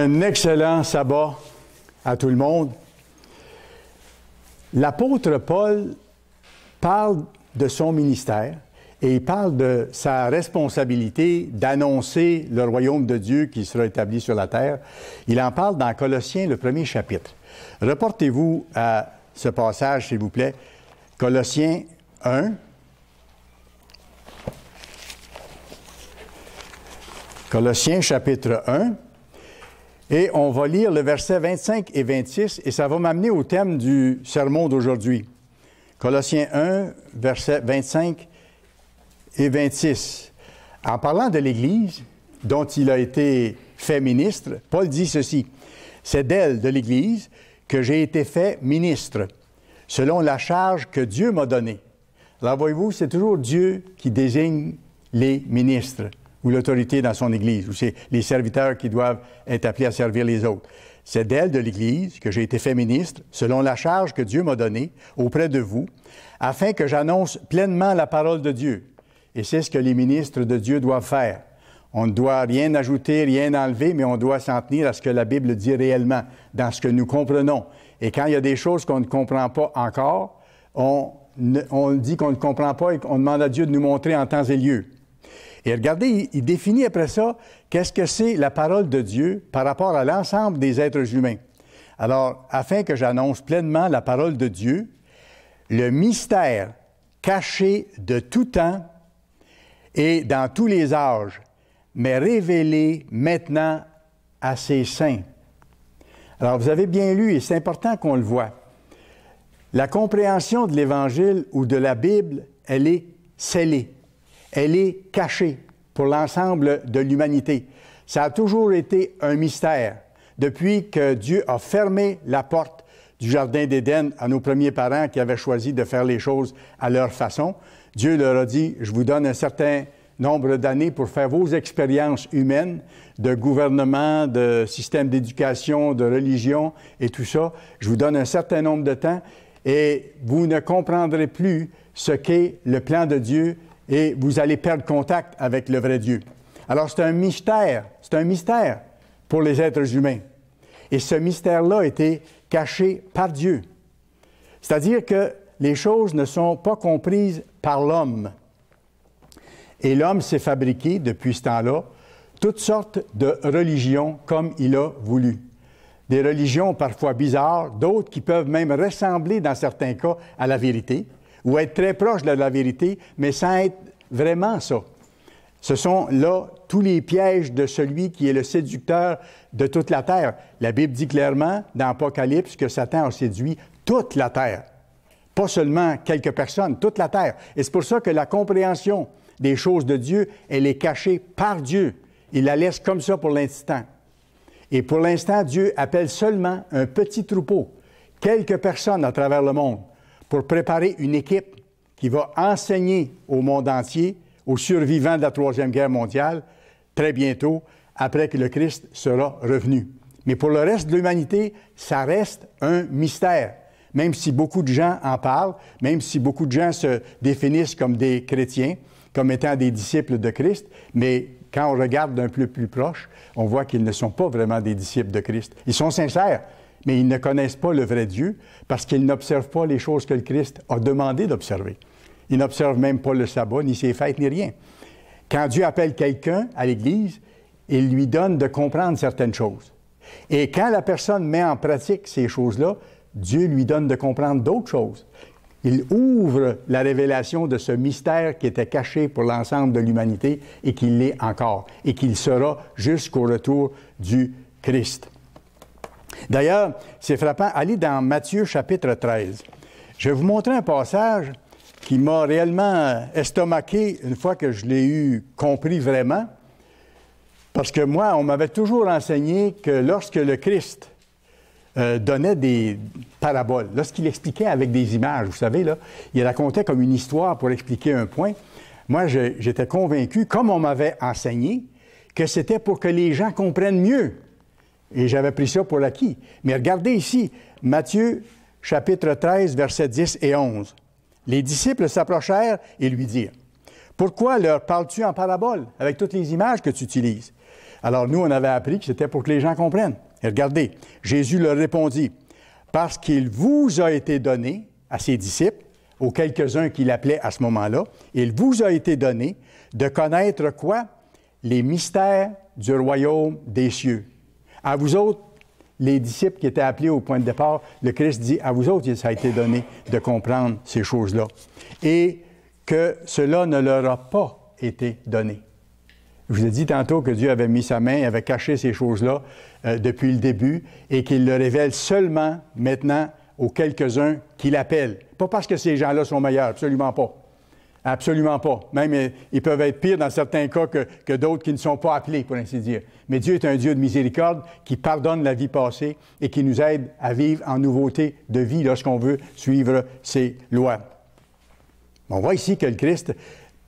Un excellent sabbat à tout le monde. L'apôtre Paul parle de son ministère et il parle de sa responsabilité d'annoncer le royaume de Dieu qui sera établi sur la terre. Il en parle dans Colossiens, le premier chapitre. Reportez-vous à ce passage, s'il vous plaît. Colossiens 1. Colossiens chapitre 1. Et on va lire le verset 25 et 26, et ça va m'amener au thème du sermon d'aujourd'hui. Colossiens 1, versets 25 et 26. En parlant de l'Église, dont il a été fait ministre, Paul dit ceci: « C'est d'elle, de l'Église, que j'ai été fait ministre, selon la charge que Dieu m'a donnée. » Alors, voyez-vous, c'est toujours Dieu qui désigne les ministres ou l'autorité dans son Église, ou c'est les serviteurs qui doivent être appelés à servir les autres. C'est d'elle, de l'Église, que j'ai été fait ministre, selon la charge que Dieu m'a donnée auprès de vous, afin que j'annonce pleinement la parole de Dieu. Et c'est ce que les ministres de Dieu doivent faire. On ne doit rien ajouter, rien enlever, mais on doit s'en tenir à ce que la Bible dit réellement, dans ce que nous comprenons. Et quand il y a des choses qu'on ne comprend pas encore, on dit qu'on ne comprend pas et qu'on demande à Dieu de nous montrer en temps et lieu. Et regardez, il définit après ça qu'est-ce que c'est la parole de Dieu par rapport à l'ensemble des êtres humains. Alors, afin que j'annonce pleinement la parole de Dieu, le mystère caché de tout temps et dans tous les âges, mais révélé maintenant à ses saints. Alors, vous avez bien lu, et c'est important qu'on le voit. La compréhension de l'Évangile ou de la Bible, elle est scellée. Elle est cachée pour l'ensemble de l'humanité. Ça a toujours été un mystère. Depuis que Dieu a fermé la porte du Jardin d'Éden à nos premiers parents qui avaient choisi de faire les choses à leur façon, Dieu leur a dit, je vous donne un certain nombre d'années pour faire vos expériences humaines de gouvernement, de système d'éducation, de religion et tout ça. Je vous donne un certain nombre de temps et vous ne comprendrez plus ce qu'est le plan de Dieu et vous allez perdre contact avec le vrai Dieu. Alors, c'est un mystère pour les êtres humains. Et ce mystère-là a été caché par Dieu. C'est-à-dire que les choses ne sont pas comprises par l'homme. Et l'homme s'est fabriqué, depuis ce temps-là, toutes sortes de religions comme il a voulu. Des religions parfois bizarres, d'autres qui peuvent même ressembler, dans certains cas, à la vérité, ou être très proche de la vérité, mais sans être vraiment ça. Ce sont là tous les pièges de celui qui est le séducteur de toute la terre. La Bible dit clairement dans Apocalypse que Satan a séduit toute la terre. Pas seulement quelques personnes, toute la terre. Et c'est pour ça que la compréhension des choses de Dieu, elle est cachée par Dieu. Il la laisse comme ça pour l'instant. Et pour l'instant, Dieu appelle seulement un petit troupeau, quelques personnes à travers le monde, pour préparer une équipe qui va enseigner au monde entier, aux survivants de la Troisième Guerre mondiale, très bientôt, après que le Christ sera revenu. Mais pour le reste de l'humanité, ça reste un mystère. Même si beaucoup de gens en parlent, même si beaucoup de gens se définissent comme des chrétiens, comme étant des disciples de Christ, mais quand on regarde d'un peu plus proche, on voit qu'ils ne sont pas vraiment des disciples de Christ. Ils sont sincères, mais ils ne connaissent pas le vrai Dieu parce qu'ils n'observent pas les choses que le Christ a demandé d'observer. Ils n'observent même pas le sabbat, ni ses fêtes, ni rien. Quand Dieu appelle quelqu'un à l'Église, il lui donne de comprendre certaines choses. Et quand la personne met en pratique ces choses-là, Dieu lui donne de comprendre d'autres choses. Il ouvre la révélation de ce mystère qui était caché pour l'ensemble de l'humanité et qui l'est encore, et qu'il sera jusqu'au retour du Christ. D'ailleurs, c'est frappant, allez dans Matthieu chapitre 13. Je vais vous montrer un passage qui m'a réellement estomaqué une fois que je l'ai eu compris vraiment. Parce que moi, on m'avait toujours enseigné que lorsque le Christ donnait des paraboles, lorsqu'il expliquait avec des images, vous savez, là, il racontait comme une histoire pour expliquer un point. Moi, j'étais convaincu, comme on m'avait enseigné, que c'était pour que les gens comprennent mieux. Et j'avais pris ça pour acquis. Mais regardez ici, Matthieu, chapitre 13, versets 10 et 11. Les disciples s'approchèrent et lui dirent, « Pourquoi leur parles-tu en parabole avec toutes les images que tu utilises? » Alors nous, on avait appris que c'était pour que les gens comprennent. Et regardez, Jésus leur répondit, « Parce qu'il vous a été donné, à ses disciples, aux quelques-uns qu'il appelait à ce moment-là, il vous a été donné de connaître quoi? Les mystères du royaume des cieux. À vous autres, les disciples qui étaient appelés au point de départ, le Christ dit, à vous autres, ça a été donné de comprendre ces choses-là. Et que cela ne leur a pas été donné. Je vous ai dit tantôt que Dieu avait mis sa main, avait caché ces choses-là depuis le début et qu'il le révèle seulement maintenant aux quelques-uns qu'il appelle. Pas parce que ces gens-là sont meilleurs, absolument pas. Absolument pas. Même, ils peuvent être pires dans certains cas que d'autres qui ne sont pas appelés, pour ainsi dire. Mais Dieu est un Dieu de miséricorde qui pardonne la vie passée et qui nous aide à vivre en nouveauté de vie lorsqu'on veut suivre ses lois. On voit ici que le Christ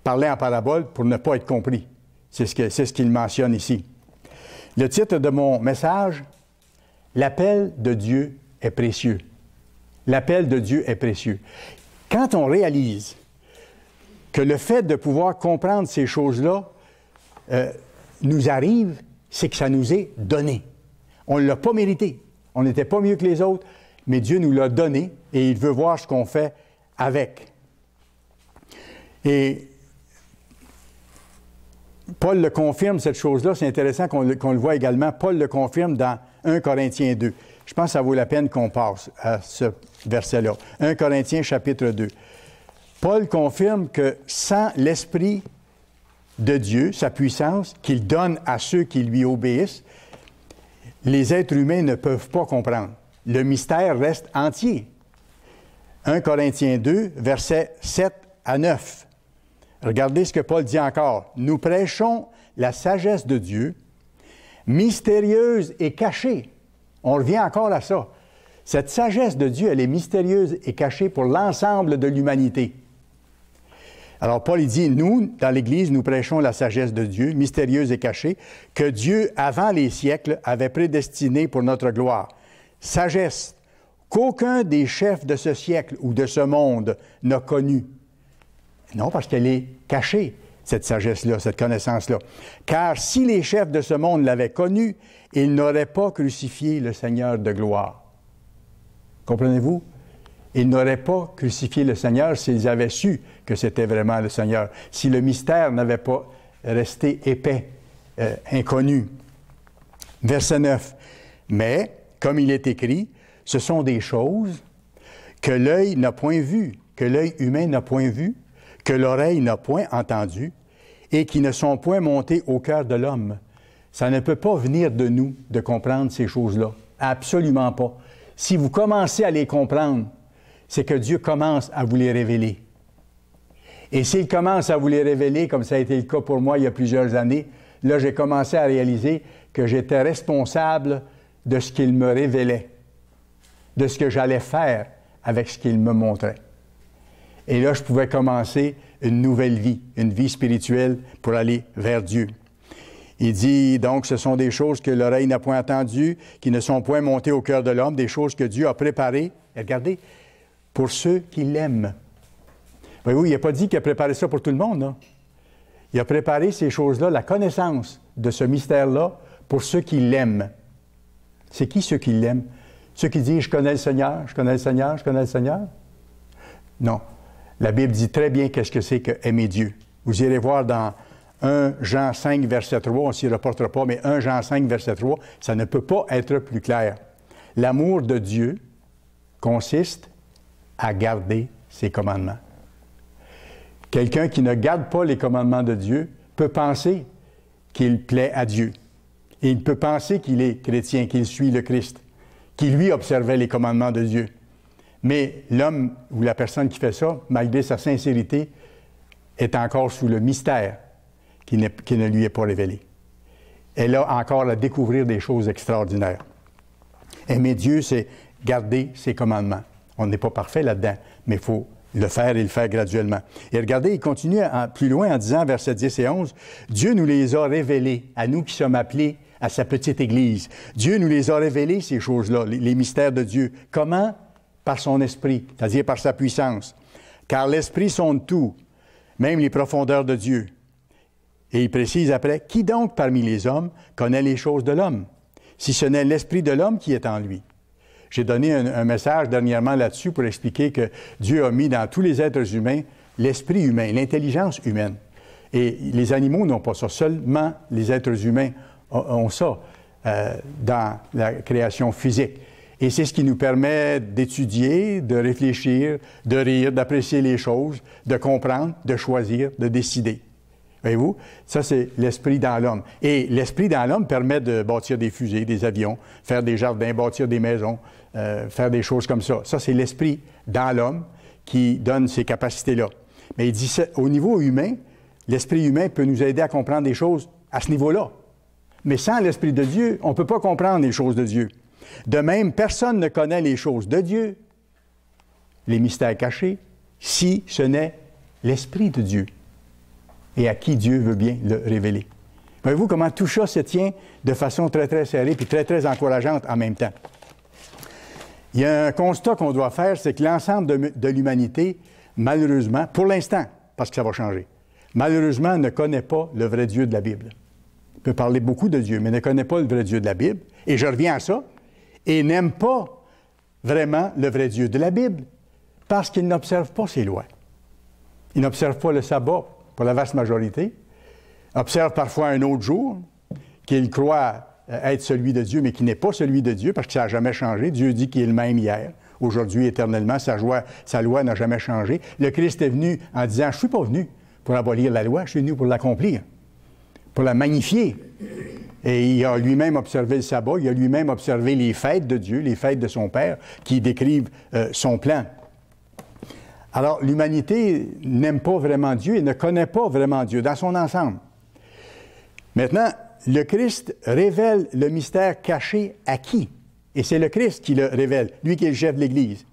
parlait en parabole pour ne pas être compris. C'est ce qu'il mentionne ici. Le titre de mon message, « L'appel de Dieu est précieux ». L'appel de Dieu est précieux. Quand on réalise que le fait de pouvoir comprendre ces choses-là nous arrive, c'est que ça nous est donné. On ne l'a pas mérité. On n'était pas mieux que les autres, mais Dieu nous l'a donné et il veut voir ce qu'on fait avec. Et Paul le confirme, cette chose-là. C'est intéressant qu'on le voit également. Paul le confirme dans 1 Corinthiens 2. Je pense que ça vaut la peine qu'on passe à ce verset-là. 1 Corinthiens chapitre 2. Paul confirme que sans l'Esprit de Dieu, sa puissance, qu'il donne à ceux qui lui obéissent, les êtres humains ne peuvent pas comprendre. Le mystère reste entier. 1 Corinthiens 2, versets 7 à 9. Regardez ce que Paul dit encore. « Nous prêchons la sagesse de Dieu, mystérieuse et cachée. » On revient encore à ça. Cette sagesse de Dieu, elle est mystérieuse et cachée pour l'ensemble de l'humanité. Alors Paul, il dit, nous, dans l'Église, nous prêchons la sagesse de Dieu, mystérieuse et cachée, que Dieu, avant les siècles, avait prédestinée pour notre gloire. Sagesse qu'aucun des chefs de ce siècle ou de ce monde n'a connue. Non, parce qu'elle est cachée, cette sagesse-là, cette connaissance-là. Car si les chefs de ce monde l'avaient connue, ils n'auraient pas crucifié le Seigneur de gloire. Comprenez-vous? Ils n'auraient pas crucifié le Seigneur s'ils avaient su que c'était vraiment le Seigneur. Si le mystère n'avait pas resté épais, inconnu. Verset 9. Mais, comme il est écrit, ce sont des choses que l'œil n'a point vues, que l'œil humain n'a point vues, que l'oreille n'a point entendu et qui ne sont point montées au cœur de l'homme. Ça ne peut pas venir de nous de comprendre ces choses-là. Absolument pas. Si vous commencez à les comprendre, c'est que Dieu commence à vous les révéler. Et s'il commence à vous les révéler, comme ça a été le cas pour moi il y a plusieurs années, là, j'ai commencé à réaliser que j'étais responsable de ce qu'il me révélait, de ce que j'allais faire avec ce qu'il me montrait. Et là, je pouvais commencer une nouvelle vie, une vie spirituelle pour aller vers Dieu. Il dit, donc, ce sont des choses que l'oreille n'a point entendues, qui ne sont point montées au cœur de l'homme, des choses que Dieu a préparées, et regardez, pour ceux qui l'aiment. Voyez-vous, il n'a pas dit qu'il a préparé ça pour tout le monde, là. Il a préparé ces choses-là, la connaissance de ce mystère-là, pour ceux qui l'aiment. C'est qui ceux qui l'aiment? Ceux qui disent, je connais le Seigneur, je connais le Seigneur, je connais le Seigneur? Non. La Bible dit très bien qu'est-ce que c'est que aimer Dieu. Vous irez voir dans 1 Jean 5, verset 3, on ne s'y reportera pas, mais 1 Jean 5, verset 3, ça ne peut pas être plus clair. L'amour de Dieu consiste à garder ses commandements. Quelqu'un qui ne garde pas les commandements de Dieu peut penser qu'il plaît à Dieu. Et il peut penser qu'il est chrétien, qu'il suit le Christ, qu'il lui observait les commandements de Dieu. Mais l'homme ou la personne qui fait ça, malgré sa sincérité, est encore sous le mystère qui ne lui est pas révélé. Elle a encore à découvrir des choses extraordinaires. Aimer Dieu, c'est garder ses commandements. On n'est pas parfait là-dedans, mais il faut le faire et le faire graduellement. Et regardez, il continue plus loin en disant, versets 10 et 11, « Dieu nous les a révélés, à nous qui sommes appelés à sa petite Église. Dieu nous les a révélés, ces choses-là, les mystères de Dieu. Comment? Par son Esprit, c'est-à-dire par sa puissance. Car l'Esprit sonde tout, même les profondeurs de Dieu. Et il précise après, « Qui donc parmi les hommes connaît les choses de l'homme, si ce n'est l'esprit de l'homme qui est en lui? » J'ai donné un message dernièrement là-dessus pour expliquer que Dieu a mis dans tous les êtres humains l'esprit humain, l'intelligence humaine. Et les animaux n'ont pas ça. Seulement les êtres humains ont ça dans la création physique. Et c'est ce qui nous permet d'étudier, de réfléchir, de rire, d'apprécier les choses, de comprendre, de choisir, de décider. Voyez-vous? Ça, c'est l'esprit dans l'homme. Et l'esprit dans l'homme permet de bâtir des fusées, des avions, faire des jardins, bâtir des maisons, faire des choses comme ça. Ça, c'est l'esprit dans l'homme qui donne ces capacités-là. Mais il dit, au niveau humain, l'esprit humain peut nous aider à comprendre des choses à ce niveau-là. Mais sans l'Esprit de Dieu, on ne peut pas comprendre les choses de Dieu. De même, personne ne connaît les choses de Dieu, les mystères cachés, si ce n'est l'Esprit de Dieu, et à qui Dieu veut bien le révéler. Voyez-vous comment tout ça se tient de façon très, très serrée puis très, très encourageante en même temps. Il y a un constat qu'on doit faire, c'est que l'ensemble de l'humanité, malheureusement, pour l'instant, parce que ça va changer, malheureusement, ne connaît pas le vrai Dieu de la Bible. On peut parler beaucoup de Dieu, mais ne connaît pas le vrai Dieu de la Bible. Et je reviens à ça. Et n'aime pas vraiment le vrai Dieu de la Bible parce qu'il n'observe pas ses lois. Il n'observe pas le sabbat pour la vaste majorité. Observe parfois un autre jour qu'il croit être celui de Dieu, mais qui n'est pas celui de Dieu parce que ça n'a jamais changé. Dieu dit qu'il est le même hier, aujourd'hui, éternellement. Sa loi n'a jamais changé. Le Christ est venu en disant, je ne suis pas venu pour abolir la loi, je suis venu pour l'accomplir, pour la magnifier. Et il a lui-même observé le sabbat, il a lui-même observé les fêtes de Dieu, les fêtes de son Père, qui décrivent son plan. Alors, l'humanité n'aime pas vraiment Dieu et ne connaît pas vraiment Dieu dans son ensemble. Maintenant, le Christ révèle le mystère caché à qui? Et c'est le Christ qui le révèle, lui qui est le chef de l'Église.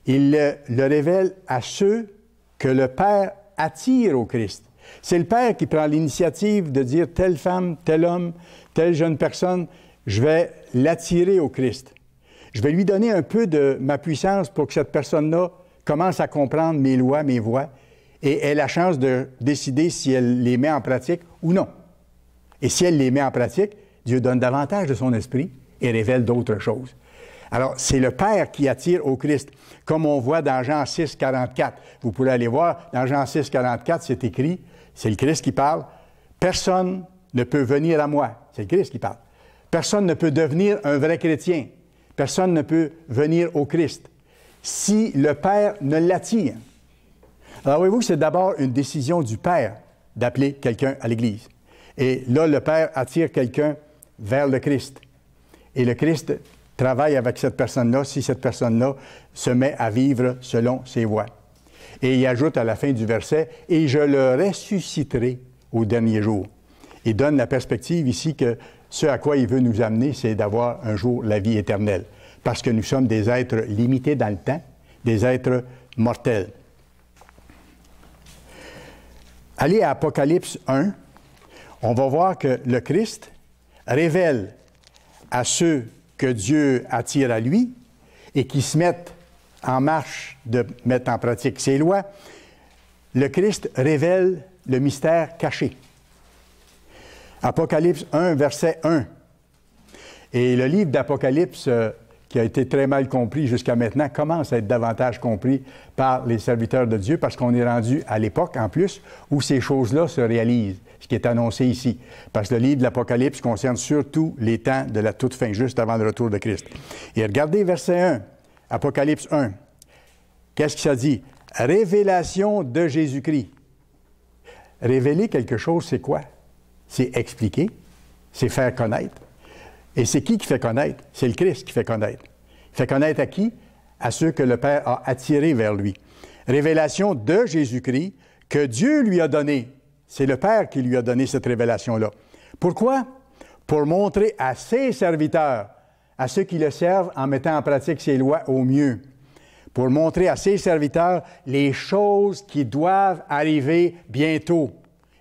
Il le révèle à ceux que le Père attire au Christ. C'est le Père qui prend l'initiative de dire telle femme, tel homme, telle jeune personne, je vais l'attirer au Christ. Je vais lui donner un peu de ma puissance pour que cette personne-là commence à comprendre mes lois, mes voies, et ait la chance de décider si elle les met en pratique ou non. Et si elle les met en pratique, Dieu donne davantage de son esprit et révèle d'autres choses. Alors, c'est le Père qui attire au Christ, comme on voit dans Jean 6, 44. Vous pourrez aller voir, dans Jean 6, 44, c'est écrit, c'est le Christ qui parle, « Personne ne peut venir à moi. » C'est le Christ qui parle. « Personne ne peut devenir un vrai chrétien. Personne ne peut venir au Christ si le Père ne l'attire. » Alors, voyez-vous que c'est d'abord une décision du Père d'appeler quelqu'un à l'Église. Et là, le Père attire quelqu'un vers le Christ. Et le Christ travaille avec cette personne-là si cette personne-là se met à vivre selon ses voies. Et il ajoute à la fin du verset, « Et je le ressusciterai au dernier jour. » Il donne la perspective ici que ce à quoi il veut nous amener, c'est d'avoir un jour la vie éternelle. Parce que nous sommes des êtres limités dans le temps, des êtres mortels. Allez à Apocalypse 1, on va voir que le Christ révèle à ceux que Dieu attire à lui et qui se mettent en marche de mettre en pratique ses lois, le Christ révèle le mystère caché. Apocalypse 1, verset 1. Et le livre d'Apocalypse, qui a été très mal compris jusqu'à maintenant, commence à être davantage compris par les serviteurs de Dieu parce qu'on est rendu à l'époque, en plus, où ces choses-là se réalisent, ce qui est annoncé ici. Parce que le livre de l'Apocalypse concerne surtout les temps de la toute fin, juste avant le retour de Christ. Et regardez verset 1, Apocalypse 1. Qu'est-ce que ça dit? Révélation de Jésus-Christ. Révéler quelque chose, c'est quoi? C'est expliquer, c'est faire connaître. Et c'est qui fait connaître? C'est le Christ qui fait connaître. Il fait connaître à qui? À ceux que le Père a attirés vers lui. Révélation de Jésus-Christ que Dieu lui a donnée. C'est le Père qui lui a donné cette révélation-là. Pourquoi? Pour montrer à ses serviteurs, à ceux qui le servent en mettant en pratique ses lois au mieux. Pour montrer à ses serviteurs les choses qui doivent arriver bientôt.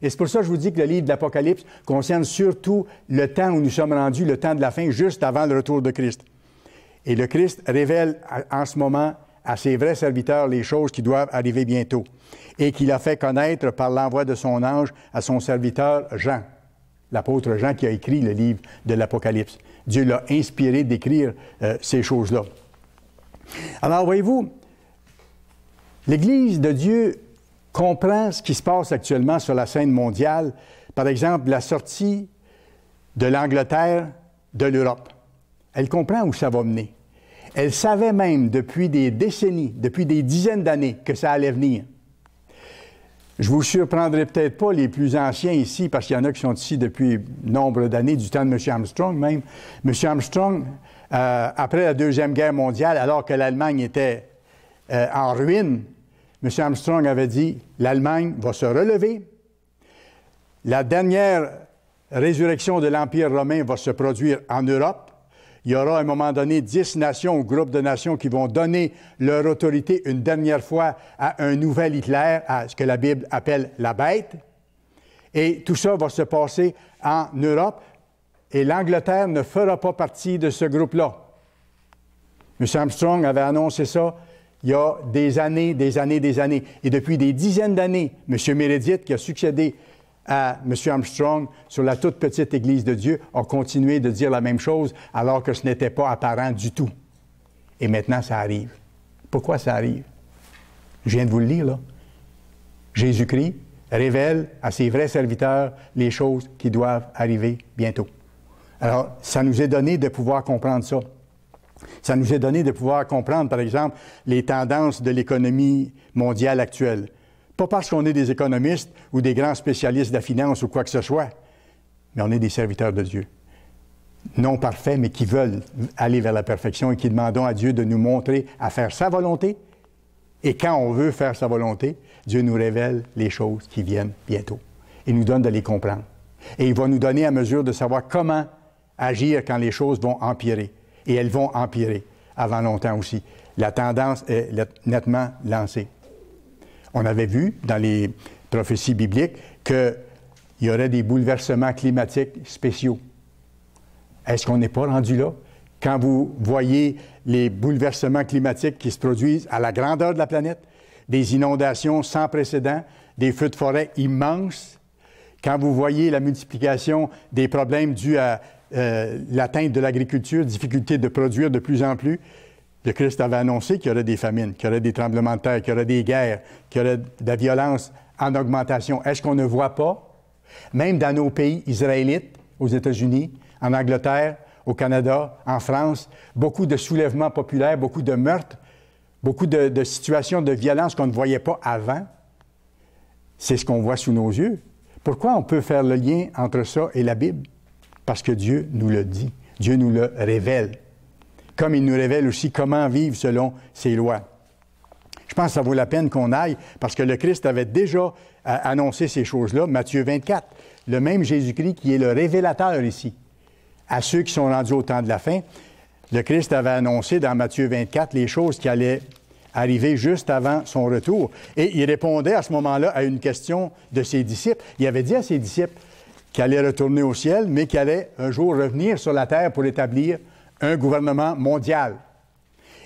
Et c'est pour ça que je vous dis que le livre de l'Apocalypse concerne surtout le temps où nous sommes rendus, le temps de la fin, juste avant le retour de Christ. Et le Christ révèle en ce moment à ses vrais serviteurs les choses qui doivent arriver bientôt, et qu'il a fait connaître par l'envoi de son ange à son serviteur Jean, l'apôtre Jean qui a écrit le livre de l'Apocalypse. Dieu l'a inspiré d'écrire ces choses-là. Alors, voyez-vous, l'Église de Dieu comprend ce qui se passe actuellement sur la scène mondiale, par exemple, la sortie de l'Angleterre de l'Europe. Elle comprend où ça va mener. Elle savait même depuis des décennies, depuis des dizaines d'années, que ça allait venir. Je vous surprendrai peut-être pas les plus anciens ici, parce qu'il y en a qui sont ici depuis nombre d'années, du temps de M. Armstrong même. M. Armstrong, après la Deuxième Guerre mondiale, alors que l'Allemagne était en ruine, M. Armstrong avait dit, l'Allemagne va se relever. La dernière résurrection de l'Empire romain va se produire en Europe. Il y aura à un moment donné 10 nations ou groupes de nations qui vont donner leur autorité une dernière fois à un nouvel Hitler, à ce que la Bible appelle la bête. Et tout ça va se passer en Europe. Et l'Angleterre ne fera pas partie de ce groupe-là. M. Armstrong avait annoncé ça il y a des années. Et depuis des dizaines d'années, M. Meredith, qui a succédé à M. Armstrong sur la toute petite Église de Dieu, a continué de dire la même chose alors que ce n'était pas apparent du tout. Et maintenant, ça arrive. Pourquoi ça arrive? Je viens de vous le lire, là. Jésus-Christ révèle à ses vrais serviteurs les choses qui doivent arriver bientôt. Alors, ça nous est donné de pouvoir comprendre ça. Ça nous est donné de pouvoir comprendre, par exemple, les tendances de l'économie mondiale actuelle. Pas parce qu'on est des économistes ou des grands spécialistes de la finance ou quoi que ce soit, mais on est des serviteurs de Dieu. Non parfaits, mais qui veulent aller vers la perfection et qui demandons à Dieu de nous montrer à faire sa volonté. Et quand on veut faire sa volonté, Dieu nous révèle les choses qui viennent bientôt. Il nous donne de les comprendre. Et il va nous donner à mesure de savoir comment agir quand les choses vont empirer. Et elles vont empirer avant longtemps aussi. La tendance est nettement lancée. On avait vu dans les prophéties bibliques qu'il y aurait des bouleversements climatiques spéciaux. Est-ce qu'on n'est pas rendu là? Quand vous voyez les bouleversements climatiques qui se produisent à la grandeur de la planète, des inondations sans précédent, des feux de forêt immenses, quand vous voyez la multiplication des problèmes dus à l'atteinte de l'agriculture, difficulté de produire de plus en plus, le Christ avait annoncé qu'il y aurait des famines, qu'il y aurait des tremblements de terre, qu'il y aurait des guerres, qu'il y aurait de la violence en augmentation. Est-ce qu'on ne voit pas, même dans nos pays israélites, aux États-Unis, en Angleterre, au Canada, en France, beaucoup de soulèvements populaires, beaucoup de meurtres, beaucoup de situations de violence qu'on ne voyait pas avant? C'est ce qu'on voit sous nos yeux. Pourquoi on peut faire le lien entre ça et la Bible? Parce que Dieu nous le dit. Dieu nous le révèle. Comme il nous révèle aussi comment vivre selon ses lois. Je pense que ça vaut la peine qu'on aille, parce que le Christ avait déjà annoncé ces choses-là, Matthieu 24. Le même Jésus-Christ qui est le révélateur ici. À ceux qui sont rendus au temps de la fin, le Christ avait annoncé dans Matthieu 24 les choses qui allaient arriver juste avant son retour. Et il répondait à ce moment-là à une question de ses disciples. Il avait dit à ses disciples qu'il allait retourner au ciel, mais qu'il allait un jour revenir sur la terre pour établir un gouvernement mondial.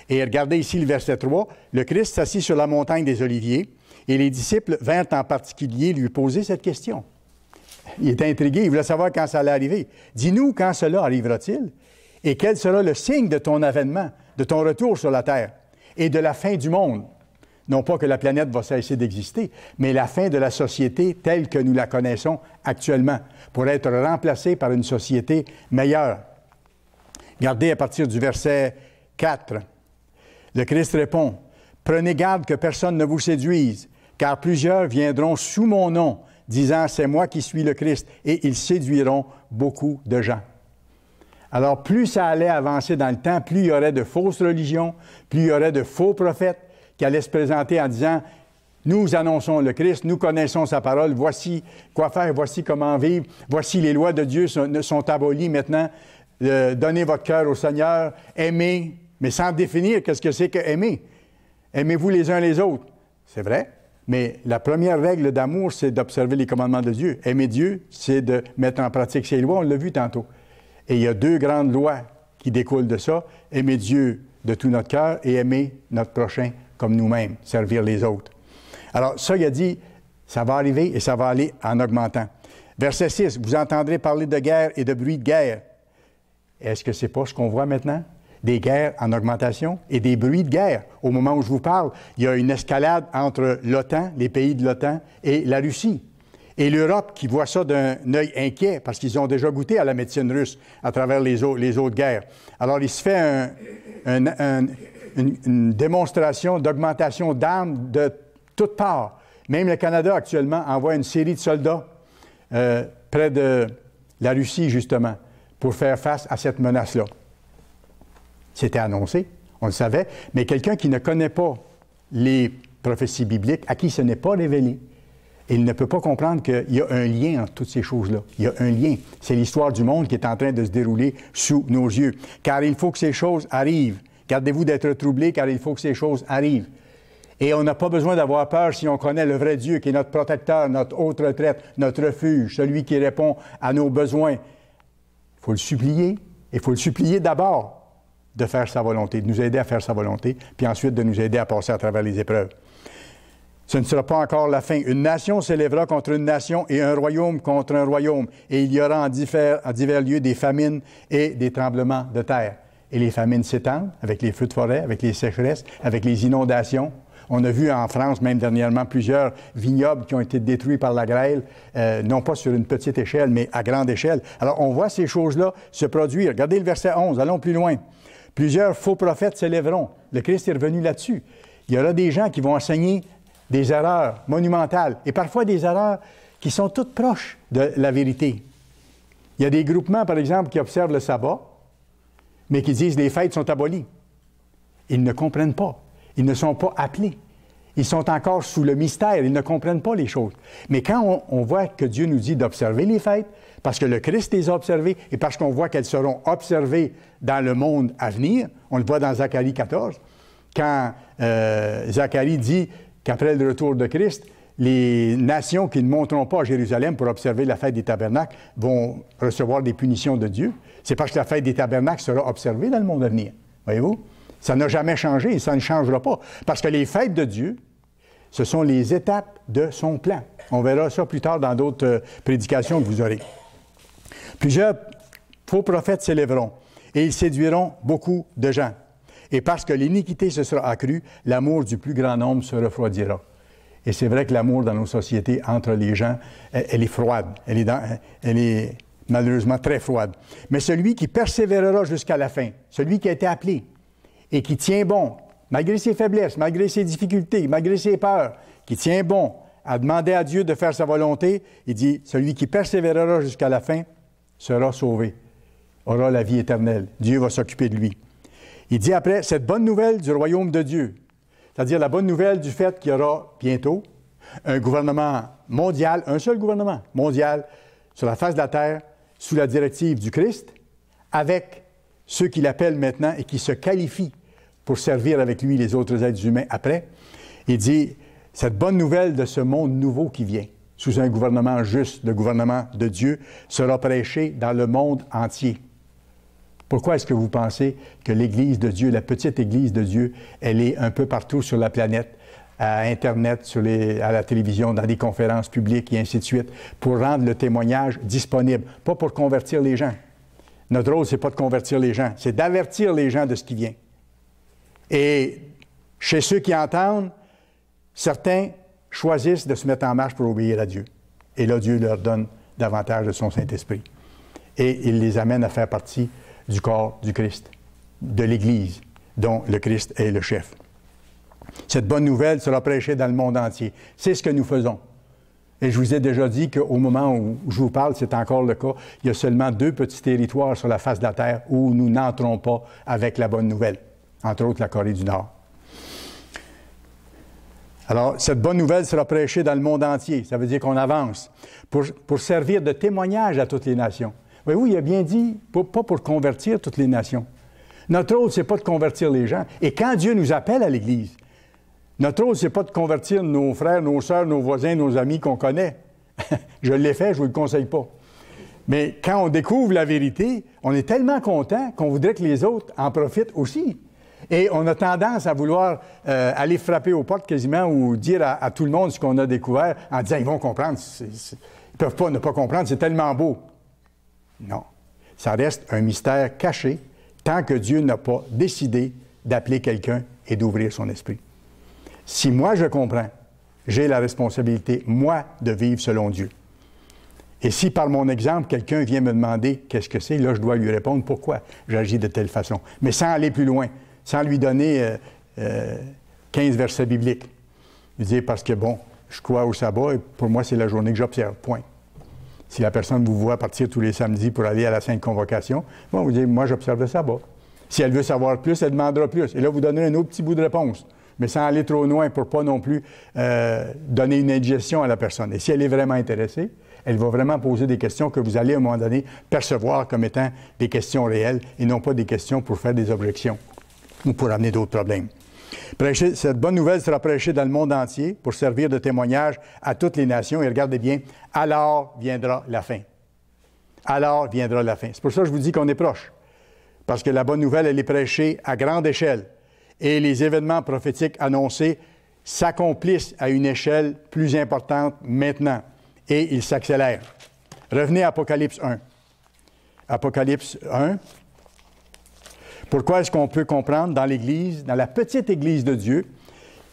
Et regardez ici le verset 3. Le Christ s'assit sur la montagne des Oliviers et les disciples vinrent en particulier lui poser cette question. Il était intrigué, il voulait savoir quand ça allait arriver. Dis-nous quand cela arrivera-t-il et quel sera le signe de ton avènement, de ton retour sur la terre et de la fin du monde. Non pas que la planète va cesser d'exister, mais la fin de la société telle que nous la connaissons actuellement, pour être remplacée par une société meilleure. Regardez à partir du verset 4. Le Christ répond, « Prenez garde que personne ne vous séduise, car plusieurs viendront sous mon nom, disant, c'est moi qui suis le Christ, et ils séduiront beaucoup de gens. » Alors, plus ça allait avancer dans le temps, plus il y aurait de fausses religions, plus il y aurait de faux prophètes qui allaient se présenter en disant, « Nous annonçons le Christ, nous connaissons sa parole, voici quoi faire, voici comment vivre, voici les lois de Dieu sont abolies maintenant, donnez votre cœur au Seigneur, aimez, mais sans définir qu'est-ce que c'est que aimer. Aimez-vous les uns les autres. » C'est vrai, mais la première règle d'amour, c'est d'observer les commandements de Dieu. Aimer Dieu, c'est de mettre en pratique ses lois, on l'a vu tantôt. Et il y a deux grandes lois qui découlent de ça. Aimer Dieu de tout notre cœur et aimer notre prochain comme nous-mêmes, servir les autres. Alors ça, il a dit, ça va arriver et ça va aller en augmentant. Verset 6, vous entendrez parler de guerre et de bruit de guerre. Est-ce que c'est pas ce qu'on voit maintenant? Des guerres en augmentation et des bruits de guerre. Au moment où je vous parle, il y a une escalade entre l'OTAN, les pays de l'OTAN et la Russie. Et l'Europe qui voit ça d'un œil inquiet parce qu'ils ont déjà goûté à la médecine russe à travers les autres guerres. Alors, il se fait une démonstration d'augmentation d'armes de toutes parts. Même le Canada, actuellement, envoie une série de soldats près de la Russie, justement, pour faire face à cette menace-là. C'était annoncé, on le savait, mais quelqu'un qui ne connaît pas les prophéties bibliques, à qui ce n'est pas révélé, il ne peut pas comprendre qu'il y a un lien entre toutes ces choses-là. Il y a un lien. C'est l'histoire du monde qui est en train de se dérouler sous nos yeux. Car il faut que ces choses arrivent. Gardez-vous d'être troublés, car il faut que ces choses arrivent. Et on n'a pas besoin d'avoir peur si on connaît le vrai Dieu qui est notre protecteur, notre haute retraite, notre refuge, celui qui répond à nos besoins. Il faut le supplier, et il faut le supplier d'abord de faire sa volonté, de nous aider à faire sa volonté, puis ensuite de nous aider à passer à travers les épreuves. Ce ne sera pas encore la fin. Une nation s'élèvera contre une nation et un royaume contre un royaume. Et il y aura en divers lieux des famines et des tremblements de terre. Et les famines s'étendent avec les feux de forêt, avec les sécheresses, avec les inondations. On a vu en France, même dernièrement, plusieurs vignobles qui ont été détruits par la grêle, non pas sur une petite échelle, mais à grande échelle. Alors, on voit ces choses-là se produire. Regardez le verset 11, allons plus loin. Plusieurs faux prophètes s'élèveront. Le Christ est revenu là-dessus. Il y aura des gens qui vont enseigner des erreurs monumentales, et parfois des erreurs qui sont toutes proches de la vérité. Il y a des groupements, par exemple, qui observent le sabbat, mais qui disent que les fêtes sont abolies. Ils ne comprennent pas. Ils ne sont pas appelés. Ils sont encore sous le mystère. Ils ne comprennent pas les choses. Mais quand on voit que Dieu nous dit d'observer les fêtes, parce que le Christ les a observées, et parce qu'on voit qu'elles seront observées dans le monde à venir, on le voit dans Zacharie 14, quand Zacharie dit qu'après le retour de Christ, les nations qui ne monteront pas à Jérusalem pour observer la fête des tabernacles vont recevoir des punitions de Dieu. C'est parce que la fête des tabernacles sera observée dans le monde à venir. Voyez-vous? Ça n'a jamais changé et ça ne changera pas. Parce que les fêtes de Dieu, ce sont les étapes de son plan. On verra ça plus tard dans d'autres prédications que vous aurez. Plusieurs faux prophètes s'élèveront et ils séduiront beaucoup de gens. Et parce que l'iniquité se sera accrue, l'amour du plus grand nombre se refroidira. Et c'est vrai que l'amour dans nos sociétés, entre les gens, elle est froide. Elle est malheureusement très froide. Mais celui qui persévérera jusqu'à la fin, celui qui a été appelé et qui tient bon, malgré ses faiblesses, malgré ses difficultés, malgré ses peurs, qui tient bon à demander à Dieu de faire sa volonté, il dit, celui qui persévérera jusqu'à la fin sera sauvé, aura la vie éternelle. Dieu va s'occuper de lui. Il dit après, cette bonne nouvelle du royaume de Dieu, c'est-à-dire la bonne nouvelle du fait qu'il y aura bientôt un gouvernement mondial, un seul gouvernement mondial sur la face de la terre, sous la directive du Christ, avec ceux qu'il appelle maintenant et qui se qualifient pour servir avec lui les autres êtres humains après. Il dit, cette bonne nouvelle de ce monde nouveau qui vient, sous un gouvernement juste, le gouvernement de Dieu, sera prêchée dans le monde entier. Pourquoi est-ce que vous pensez que l'Église de Dieu, la petite Église de Dieu, elle est un peu partout sur la planète, à Internet, à la télévision, dans des conférences publiques et ainsi de suite, pour rendre le témoignage disponible, pas pour convertir les gens. Notre rôle, c'est pas de convertir les gens, c'est d'avertir les gens de ce qui vient. Et chez ceux qui entendent, certains choisissent de se mettre en marche pour obéir à Dieu. Et là, Dieu leur donne davantage de son Saint-Esprit. Et il les amène à faire partie du corps du Christ, de l'Église, dont le Christ est le chef. Cette bonne nouvelle sera prêchée dans le monde entier. C'est ce que nous faisons. Et je vous ai déjà dit qu'au moment où je vous parle, c'est encore le cas, il y a seulement 2 petits territoires sur la face de la terre où nous n'entrons pas avec la bonne nouvelle, entre autres la Corée du Nord. Alors, cette bonne nouvelle sera prêchée dans le monde entier. Ça veut dire qu'on avance pour servir de témoignage à toutes les nations. Voyez-vous, il a bien dit, pas pour convertir toutes les nations. Notre rôle, c'est pas de convertir les gens. Et quand Dieu nous appelle à l'Église, notre rôle, c'est pas de convertir nos frères, nos sœurs, nos voisins, nos amis qu'on connaît. Je l'ai fait, je ne vous le conseille pas. Mais quand on découvre la vérité, on est tellement content qu'on voudrait que les autres en profitent aussi. Et on a tendance à vouloir aller frapper aux portes quasiment ou dire à tout le monde ce qu'on a découvert en disant « ils vont comprendre, ils ne peuvent pas ne pas comprendre, c'est tellement beau ». Non, ça reste un mystère caché tant que Dieu n'a pas décidé d'appeler quelqu'un et d'ouvrir son esprit. Si moi je comprends, j'ai la responsabilité, moi, de vivre selon Dieu. Et si par mon exemple, quelqu'un vient me demander qu'est-ce que c'est, là je dois lui répondre pourquoi j'agis de telle façon, mais sans aller plus loin, sans lui donner 15 versets bibliques. Lui dire parce que bon, je crois au sabbat et pour moi c'est la journée que j'observe, point. Si la personne vous voit partir tous les samedis pour aller à la Sainte Convocation, bon, vous dites, moi j'observe le sabbat. Si elle veut savoir plus, elle demandera plus. Et là, vous donnez un autre petit bout de réponse, mais sans aller trop loin pour ne pas non plus donner une indigestion à la personne. Et si elle est vraiment intéressée, elle va vraiment poser des questions que vous allez à un moment donné percevoir comme étant des questions réelles et non pas des questions pour faire des objections ou pour amener d'autres problèmes. Cette bonne nouvelle sera prêchée dans le monde entier pour servir de témoignage à toutes les nations. Et regardez bien, alors viendra la fin. Alors viendra la fin. C'est pour ça que je vous dis qu'on est proche. Parce que la bonne nouvelle, elle est prêchée à grande échelle. Et les événements prophétiques annoncés s'accomplissent à une échelle plus importante maintenant. Et ils s'accélèrent. Revenez à Apocalypse 1. Apocalypse 1. Pourquoi est-ce qu'on peut comprendre dans l'Église, dans la petite Église de Dieu,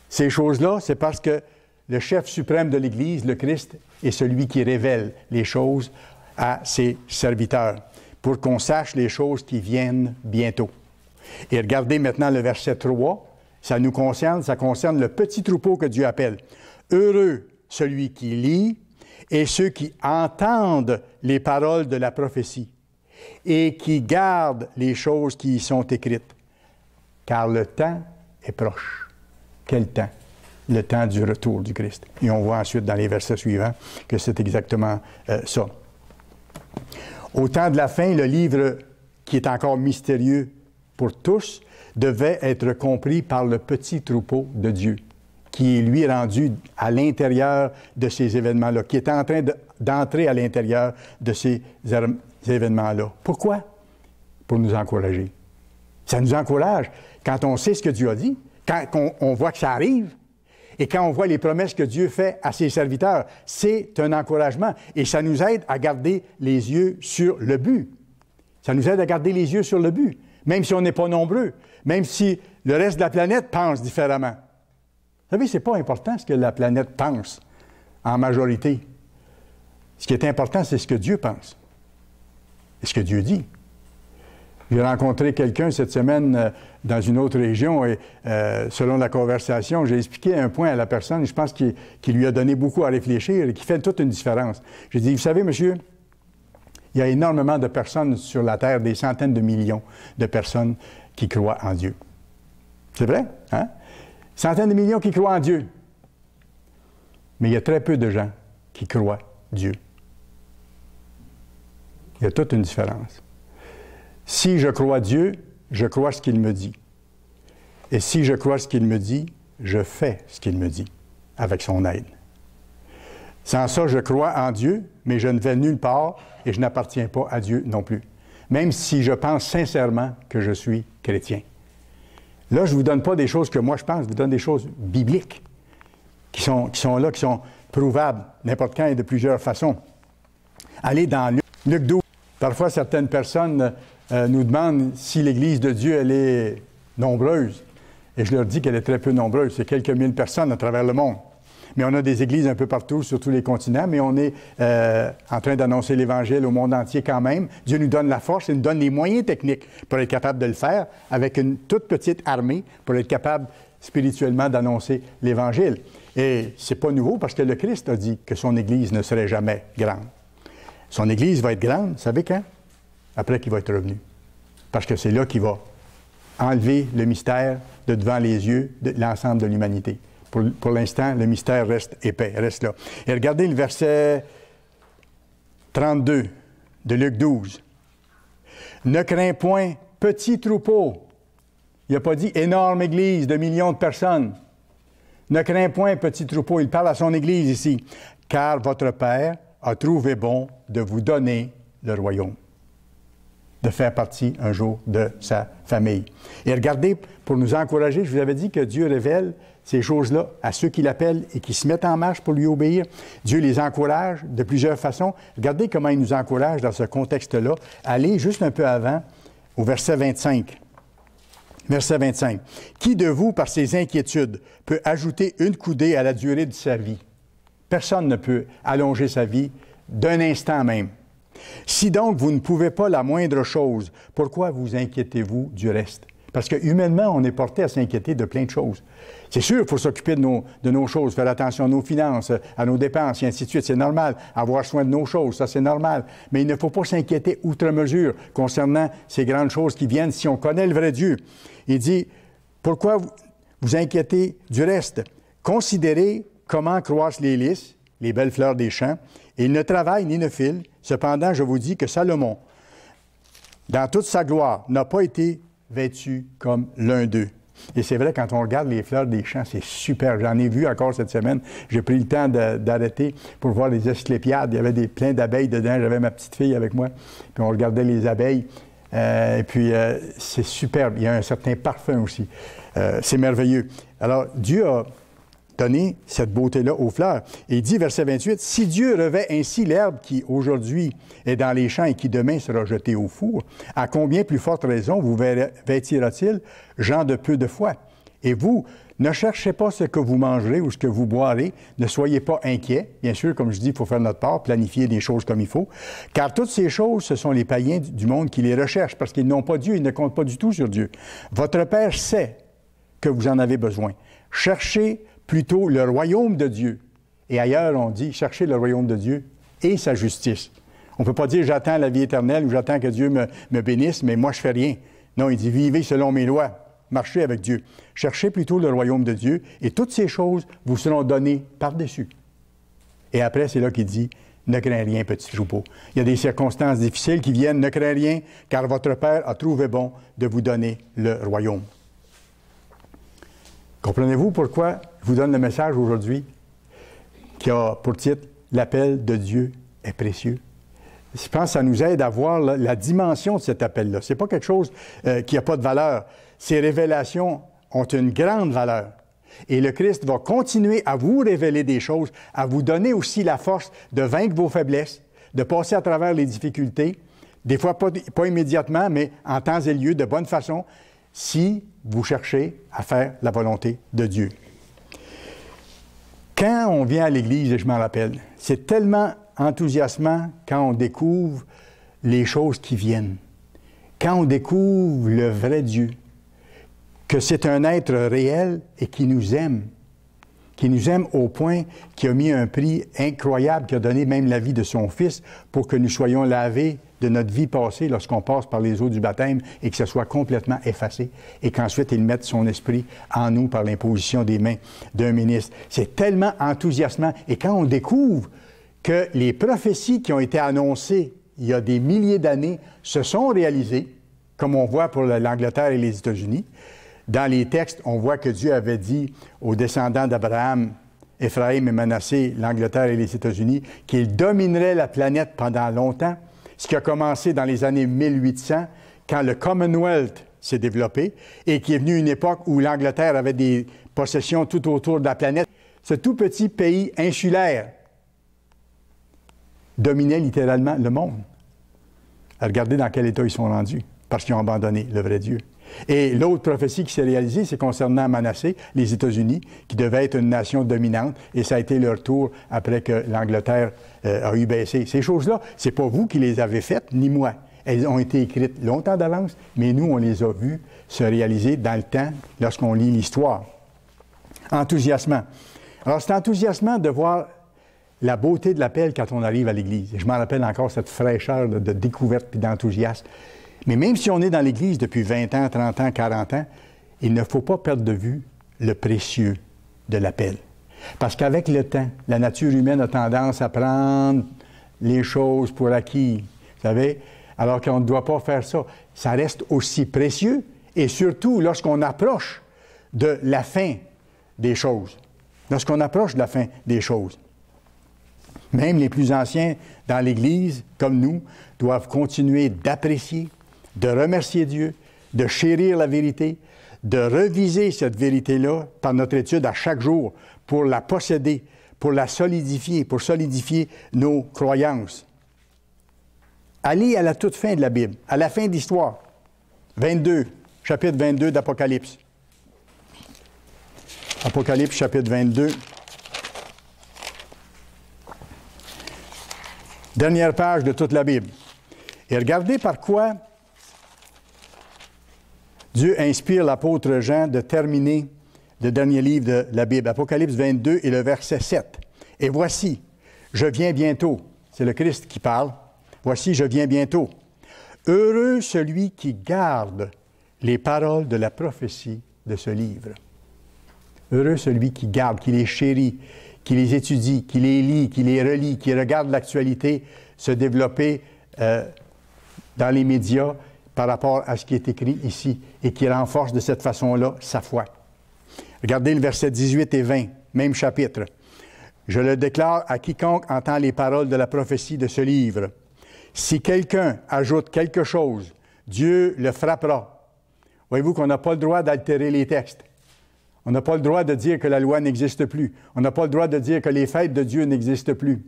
ces choses-là? C'est parce que le chef suprême de l'Église, le Christ, est celui qui révèle les choses à ses serviteurs, pour qu'on sache les choses qui viennent bientôt. Et regardez maintenant le verset 3, ça nous concerne, ça concerne le petit troupeau que Dieu appelle. Heureux celui qui lit et ceux qui entendent les paroles de la prophétie et qui gardent les choses qui y sont écrites, car le temps est proche. Quel temps? Le temps du retour du Christ. Et on voit ensuite dans les versets suivants que c'est exactement ça. Au temps de la fin, le livre qui est encore mystérieux pour tous devait être compris par le petit troupeau de Dieu, qui est lui rendu à l'intérieur de ces événements-là, qui est en train d'entrer à l'intérieur de ces événements-là. Pourquoi? Pour nous encourager. Ça nous encourage quand on sait ce que Dieu a dit, quand on voit que ça arrive, et quand on voit les promesses que Dieu fait à ses serviteurs. C'est un encouragement et ça nous aide à garder les yeux sur le but. Ça nous aide à garder les yeux sur le but, même si on n'est pas nombreux, même si le reste de la planète pense différemment. Vous savez, ce n'est pas important ce que la planète pense en majorité. Ce qui est important, c'est ce que Dieu pense et ce que Dieu dit. J'ai rencontré quelqu'un cette semaine dans une autre région et selon la conversation, j'ai expliqué un point à la personne, je pense qu'il lui a donné beaucoup à réfléchir et qui fait toute une différence. J'ai dit, vous savez, monsieur, il y a énormément de personnes sur la Terre, des centaines de millions de personnes qui croient en Dieu. C'est vrai, hein? Centaines de millions qui croient en Dieu. Mais il y a très peu de gens qui croient Dieu. Il y a toute une différence. Si je crois Dieu, je crois ce qu'il me dit. Et si je crois ce qu'il me dit, je fais ce qu'il me dit, avec son aide. Sans ça, je crois en Dieu, mais je ne vais nulle part et je n'appartiens pas à Dieu non plus. Même si je pense sincèrement que je suis chrétien. Là, je ne vous donne pas des choses que moi je pense, je vous donne des choses bibliques qui sont là, qui sont prouvables n'importe quand et de plusieurs façons. Allez dans Luc 12. Parfois, certaines personnes nous demandent si l'Église de Dieu, elle est nombreuse. Et je leur dis qu'elle est très peu nombreuse. C'est quelques mille personnes à travers le monde. Mais on a des églises un peu partout, sur tous les continents, mais on est en train d'annoncer l'Évangile au monde entier quand même. Dieu nous donne la force et nous donne les moyens techniques pour être capable de le faire, avec une toute petite armée, pour être capable spirituellement d'annoncer l'Évangile. Et c'est pas nouveau parce que le Christ a dit que son Église ne serait jamais grande. Son Église va être grande, vous savez quand? Après qu'il va être revenu. Parce que c'est là qu'il va enlever le mystère de devant les yeux de l'ensemble de l'humanité. Pour l'instant, le mystère reste épais, reste là. Et regardez le verset 32 de Luc 12. « Ne crains point, petit troupeau. » Il n'a pas dit « énorme église de millions de personnes. » « Ne crains point, petit troupeau. » Il parle à son église ici. « Car votre Père a trouvé bon de vous donner le royaume. » de faire partie un jour de sa famille. Et regardez, pour nous encourager, je vous avais dit que Dieu révèle ces choses-là à ceux qui l'appellent et qui se mettent en marche pour lui obéir. Dieu les encourage de plusieurs façons. Regardez comment il nous encourage dans ce contexte-là. Allez juste un peu avant, au verset 25. Verset 25. « Qui de vous, par ses inquiétudes, peut ajouter une coudée à la durée de sa vie? » Personne ne peut allonger sa vie d'un instant même. « Si donc vous ne pouvez pas la moindre chose, pourquoi vous inquiétez-vous du reste? » Parce que humainement, on est porté à s'inquiéter de plein de choses. C'est sûr, il faut s'occuper de nos choses, faire attention à nos finances, à nos dépenses, et ainsi de suite. C'est normal. Avoir soin de nos choses, ça c'est normal. Mais il ne faut pas s'inquiéter outre mesure concernant ces grandes choses qui viennent si on connaît le vrai Dieu. Il dit, pourquoi vous inquiétez du reste? Considérez comment croissent les lys, les belles fleurs des champs. Ils ne travaillent ni ne filent. Cependant, je vous dis que Salomon, dans toute sa gloire, n'a pas été vêtu comme l'un d'eux. Et c'est vrai, quand on regarde les fleurs des champs, c'est super. J'en ai vu encore cette semaine. J'ai pris le temps d'arrêter pour voir les asclépiades. Il y avait plein d'abeilles dedans. J'avais ma petite fille avec moi. Puis on regardait les abeilles. Et puis, c'est superbe. Il y a un certain parfum aussi. C'est merveilleux. Alors, Dieu a donné cette beauté-là aux fleurs. Et il dit, verset 28, « Si Dieu revêt ainsi l'herbe qui, aujourd'hui, est dans les champs et qui, demain, sera jetée au four, à combien plus forte raison vous vêtira-t-il, gens de peu de foi? Et vous, ne cherchez pas ce que vous mangerez ou ce que vous boirez, ne soyez pas inquiets. » Bien sûr, comme je dis, il faut faire notre part, planifier des choses comme il faut. « Car toutes ces choses, ce sont les païens du monde qui les recherchent, parce qu'ils n'ont pas Dieu, ils ne comptent pas du tout sur Dieu. Votre Père sait que vous en avez besoin. Cherchez plutôt le royaume de Dieu. » Et ailleurs, on dit, cherchez le royaume de Dieu et sa justice. On ne peut pas dire, j'attends la vie éternelle ou j'attends que Dieu me bénisse, mais moi, je ne fais rien. Non, il dit, vivez selon mes lois, marchez avec Dieu. Cherchez plutôt le royaume de Dieu et toutes ces choses vous seront données par-dessus. Et après, c'est là qu'il dit, ne crains rien, petit troupeau. Il y a des circonstances difficiles qui viennent, ne crains rien, car votre Père a trouvé bon de vous donner le royaume. Comprenez-vous pourquoi je vous donne le message aujourd'hui qui a pour titre « L'appel de Dieu est précieux ». Je pense que ça nous aide à voir la dimension de cet appel-là. Ce n'est pas quelque chose qui n'a pas de valeur. Ces révélations ont une grande valeur. Et le Christ va continuer à vous révéler des choses, à vous donner aussi la force de vaincre vos faiblesses, de passer à travers les difficultés, des fois pas immédiatement, mais en temps et lieu, de bonne façon, si vous cherchez à faire la volonté de Dieu. Quand on vient à l'Église, et je m'en rappelle, c'est tellement enthousiasmant quand on découvre les choses qui viennent, quand on découvre le vrai Dieu, que c'est un être réel et qui nous aime au point qu'il a mis un prix incroyable, qui a donné même la vie de son Fils pour que nous soyons lavés de notre vie passée lorsqu'on passe par les eaux du baptême et que ce soit complètement effacé et qu'ensuite il mette son esprit en nous par l'imposition des mains d'un ministre. C'est tellement enthousiasmant. Et quand on découvre que les prophéties qui ont été annoncées il y a des milliers d'années se sont réalisées, comme on voit pour l'Angleterre et les États-Unis, dans les textes, on voit que Dieu avait dit aux descendants d'Abraham, Éphraïm et Manassé, l'Angleterre et les États-Unis, qu'ils domineraient la planète pendant longtemps, ce qui a commencé dans les années 1800, quand le Commonwealth s'est développé et qui est venu une époque où l'Angleterre avait des possessions tout autour de la planète. Ce tout petit pays insulaire dominait littéralement le monde. Regardez dans quel état ils sont rendus, parce qu'ils ont abandonné le vrai Dieu. Et l'autre prophétie qui s'est réalisée, c'est concernant Manassé, les États-Unis, qui devaient être une nation dominante, et ça a été leur tour après que l'Angleterre a eu baissé. Ces choses-là, c'est pas vous qui les avez faites, ni moi. Elles ont été écrites longtemps d'avance, mais nous, on les a vues se réaliser dans le temps, lorsqu'on lit l'histoire. Enthousiasmant. Alors, c'est enthousiasmant de voir la beauté de l'appel quand on arrive à l'Église. Et je m'en rappelle encore cette fraîcheur de découverte et d'enthousiasme. Mais même si on est dans l'Église depuis 20 ans, 30 ans, 40 ans, il ne faut pas perdre de vue le précieux de l'appel. Parce qu'avec le temps, la nature humaine a tendance à prendre les choses pour acquis, vous savez, alors qu'on ne doit pas faire ça. Ça reste aussi précieux, et surtout lorsqu'on approche de la fin des choses. Lorsqu'on approche de la fin des choses. Même les plus anciens dans l'Église, comme nous, doivent continuer d'apprécier, de remercier Dieu, de chérir la vérité, de reviser cette vérité-là par notre étude à chaque jour pour la posséder, pour la solidifier, pour solidifier nos croyances. Allez à la toute fin de la Bible, à la fin de l'histoire, 22, chapitre 22 d'Apocalypse. Apocalypse, chapitre 22. Dernière page de toute la Bible. Et regardez par quoi Dieu inspire l'apôtre Jean de terminer le dernier livre de la Bible, Apocalypse 22 et le verset 7. « Et voici, je viens bientôt. » C'est le Christ qui parle. « Voici, je viens bientôt. Heureux celui qui garde les paroles de la prophétie de ce livre. » Heureux celui qui garde, qui les chérit, qui les étudie, qui les lit, qui les relit, qui regarde l'actualité se développer dans les médias par rapport à ce qui est écrit ici et qui renforce de cette façon-là sa foi. Regardez le verset 18 et 20, même chapitre. « Je le déclare à quiconque entend les paroles de la prophétie de ce livre. Si quelqu'un ajoute quelque chose, Dieu le frappera. » Voyez-vous qu'on n'a pas le droit d'altérer les textes. On n'a pas le droit de dire que la loi n'existe plus. On n'a pas le droit de dire que les fêtes de Dieu n'existent plus.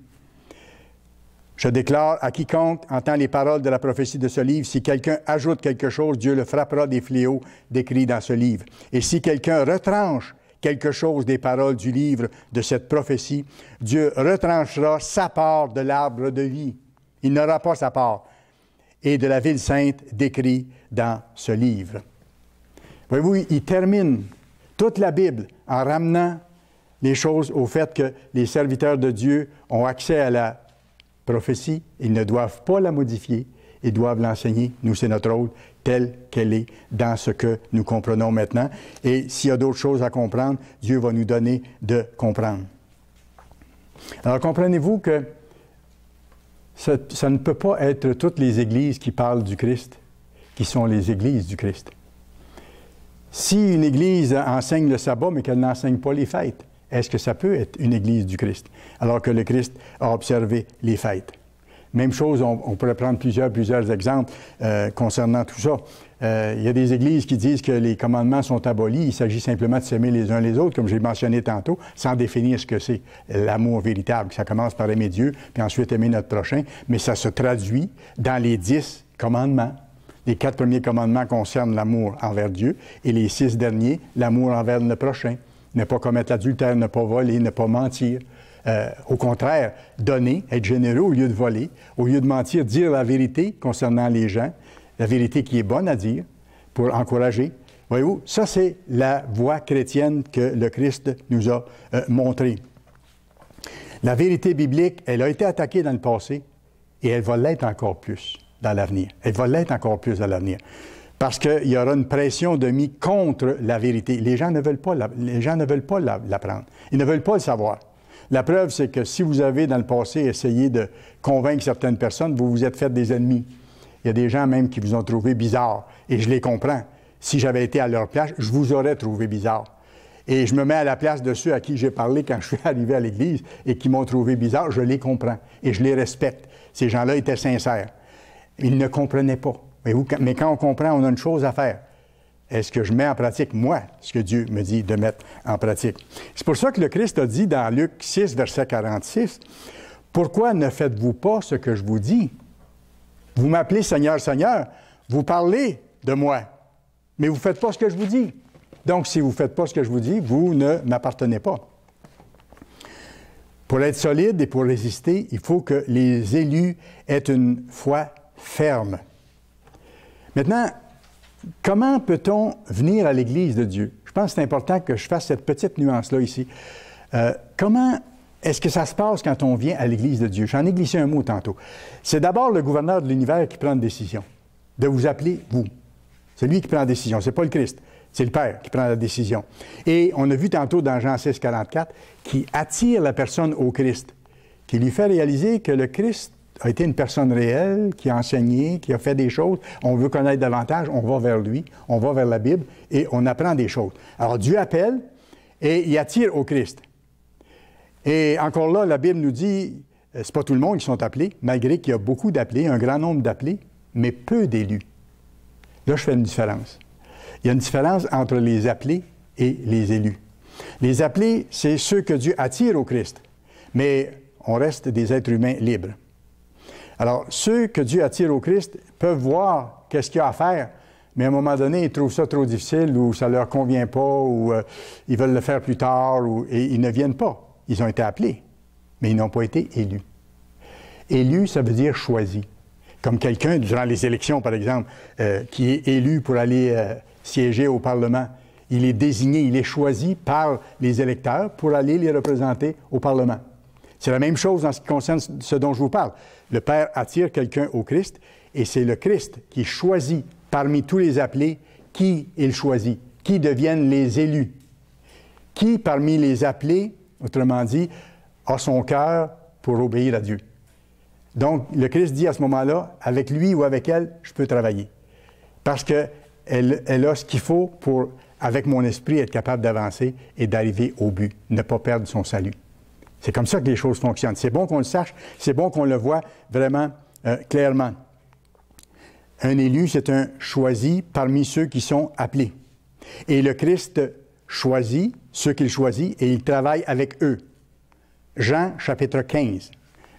Je déclare à quiconque entend les paroles de la prophétie de ce livre, si quelqu'un ajoute quelque chose, Dieu le frappera des fléaux décrits dans ce livre. Et si quelqu'un retranche quelque chose des paroles du livre de cette prophétie, Dieu retranchera sa part de l'arbre de vie. Il n'aura pas sa part. Et de la ville sainte décrit dans ce livre. Voyez-vous, il termine toute la Bible en ramenant les choses au fait que les serviteurs de Dieu ont accès à la prophétie, ils ne doivent pas la modifier, ils doivent l'enseigner. Nous, c'est notre rôle, telle qu'elle est dans ce que nous comprenons maintenant. Et s'il y a d'autres choses à comprendre, Dieu va nous donner de comprendre. Alors, comprenez-vous que ça ne peut pas être toutes les églises qui parlent du Christ, qui sont les églises du Christ. Si une église enseigne le sabbat, mais qu'elle n'enseigne pas les fêtes, est-ce que ça peut être une église du Christ, alors que le Christ a observé les fêtes? Même chose, on pourrait prendre plusieurs exemples concernant tout ça. Il y a des églises qui disent que les commandements sont abolis, il s'agit simplement de s'aimer les uns les autres, comme j'ai mentionné tantôt, sans définir ce que c'est l'amour véritable. Ça commence par aimer Dieu, puis ensuite aimer notre prochain, mais ça se traduit dans les 10 commandements. Les 4 premiers commandements concernent l'amour envers Dieu, et les 6 derniers, l'amour envers le prochain. Ne pas commettre l'adultère, ne pas voler, ne pas mentir. Au contraire, donner, être généreux au lieu de voler, au lieu de mentir, dire la vérité concernant les gens, la vérité qui est bonne à dire pour encourager. Voyez-vous, ça c'est la voie chrétienne que le Christ nous a montrée. La vérité biblique, elle a été attaquée dans le passé et elle va l'être encore plus dans l'avenir. Elle va l'être encore plus dans l'avenir. Parce qu'il y aura une pression de mise contre la vérité. Les gens ne veulent pas l'apprendre. Ils ne veulent pas le savoir. La preuve, c'est que si vous avez, dans le passé, essayé de convaincre certaines personnes, vous vous êtes fait des ennemis. Il y a des gens même qui vous ont trouvé bizarre. Et je les comprends. Si j'avais été à leur place, je vous aurais trouvé bizarre. Et je me mets à la place de ceux à qui j'ai parlé quand je suis arrivé à l'Église et qui m'ont trouvé bizarre. Je les comprends et je les respecte. Ces gens-là étaient sincères. Ils ne comprenaient pas. Mais quand on comprend, on a une chose à faire. Est-ce que je mets en pratique, moi, ce que Dieu me dit de mettre en pratique? C'est pour ça que le Christ a dit dans Luc 6, verset 46, « Pourquoi ne faites-vous pas ce que je vous dis? Vous m'appelez Seigneur, Seigneur, vous parlez de moi, mais vous ne faites pas ce que je vous dis. Donc, si vous ne faites pas ce que je vous dis, vous ne m'appartenez pas. » Pour être solide et pour résister, il faut que les élus aient une foi ferme. Maintenant, comment peut-on venir à l'Église de Dieu? Je pense que c'est important que je fasse cette petite nuance-là ici. Comment est-ce que ça se passe quand on vient à l'Église de Dieu? J'en ai glissé un mot tantôt. C'est d'abord le gouverneur de l'univers qui prend une décision, de vous appeler vous. C'est lui qui prend la décision, c'est pas le Christ, c'est le Père qui prend la décision. Et on a vu tantôt dans Jean 6, 44, qui attire la personne au Christ, qui lui fait réaliser que le Christ a été une personne réelle, qui a enseigné, qui a fait des choses. On veut connaître davantage, on va vers lui, on va vers la Bible et on apprend des choses. Alors Dieu appelle et il attire au Christ. Et encore là, la Bible nous dit, c'est pas tout le monde qui sont appelés, malgré qu'il y a beaucoup d'appelés, un grand nombre d'appelés, mais peu d'élus. Là, je fais une différence. Il y a une différence entre les appelés et les élus. Les appelés, c'est ceux que Dieu attire au Christ, mais on reste des êtres humains libres. Alors, ceux que Dieu attire au Christ peuvent voir qu'est-ce qu'il y a à faire, mais à un moment donné, ils trouvent ça trop difficile ou ça ne leur convient pas ou ils veulent le faire plus tard et ils ne viennent pas. Ils ont été appelés, mais ils n'ont pas été élus. Élu, ça veut dire choisi. Comme quelqu'un, durant les élections, par exemple, qui est élu pour aller siéger au Parlement. Il est désigné, il est choisi par les électeurs pour aller les représenter au Parlement. C'est la même chose en ce qui concerne ce dont je vous parle. Le Père attire quelqu'un au Christ et c'est le Christ qui choisit parmi tous les appelés qui il choisit, qui deviennent les élus. Qui parmi les appelés, autrement dit, a son cœur pour obéir à Dieu. Donc, le Christ dit à ce moment-là, avec lui ou avec elle, je peux travailler. Parce qu'elle a ce qu'il faut pour, avec mon esprit, être capable d'avancer et d'arriver au but, ne pas perdre son salut. C'est comme ça que les choses fonctionnent. C'est bon qu'on le sache, c'est bon qu'on le voit vraiment clairement. Un élu, c'est un choisi parmi ceux qui sont appelés. Et le Christ choisit ceux qu'il choisit et il travaille avec eux. Jean, chapitre 15.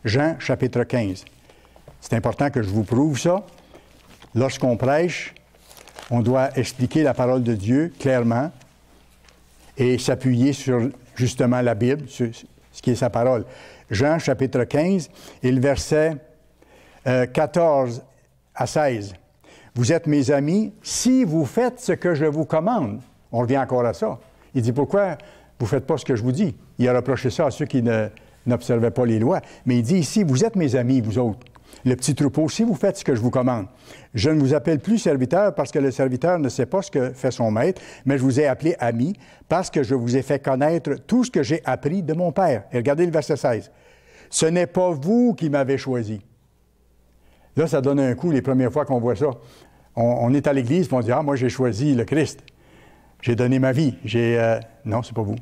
Jean, chapitre 15. C'est important que je vous prouve ça. Lorsqu'on prêche, on doit expliquer la parole de Dieu clairement et s'appuyer sur, justement, la Bible, sur ce qui est sa parole. Jean, chapitre 15, et le verset 14 à 16. « Vous êtes mes amis si vous faites ce que je vous commande. » On revient encore à ça. Il dit, pourquoi vous ne faites pas ce que je vous dis? Il a reproché ça à ceux qui n'observaient pas les lois. Mais il dit ici, vous êtes mes amis, vous autres, le petit troupeau, si vous faites ce que je vous commande. Je ne vous appelle plus serviteur parce que le serviteur ne sait pas ce que fait son maître, mais je vous ai appelé ami parce que je vous ai fait connaître tout ce que j'ai appris de mon Père. Et regardez le verset 16. Ce n'est pas vous qui m'avez choisi. Là, ça donne un coup les premières fois qu'on voit ça. On est à l'Église et on dit, ah, moi j'ai choisi le Christ. J'ai donné ma vie. Non, c'est pas vous.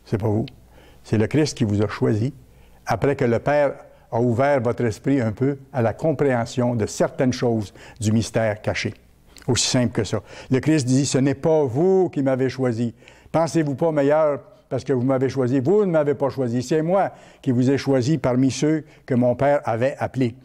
C'est pas vous. C'est le Christ qui vous a choisi après que le Père a ouvert votre esprit un peu à la compréhension de certaines choses du mystère caché. Aussi simple que ça. Le Christ dit, ce n'est pas vous qui m'avez choisi. Pensez-vous pas meilleur parce que vous m'avez choisi. Vous ne m'avez pas choisi. C'est moi qui vous ai choisi parmi ceux que mon Père avait appelés.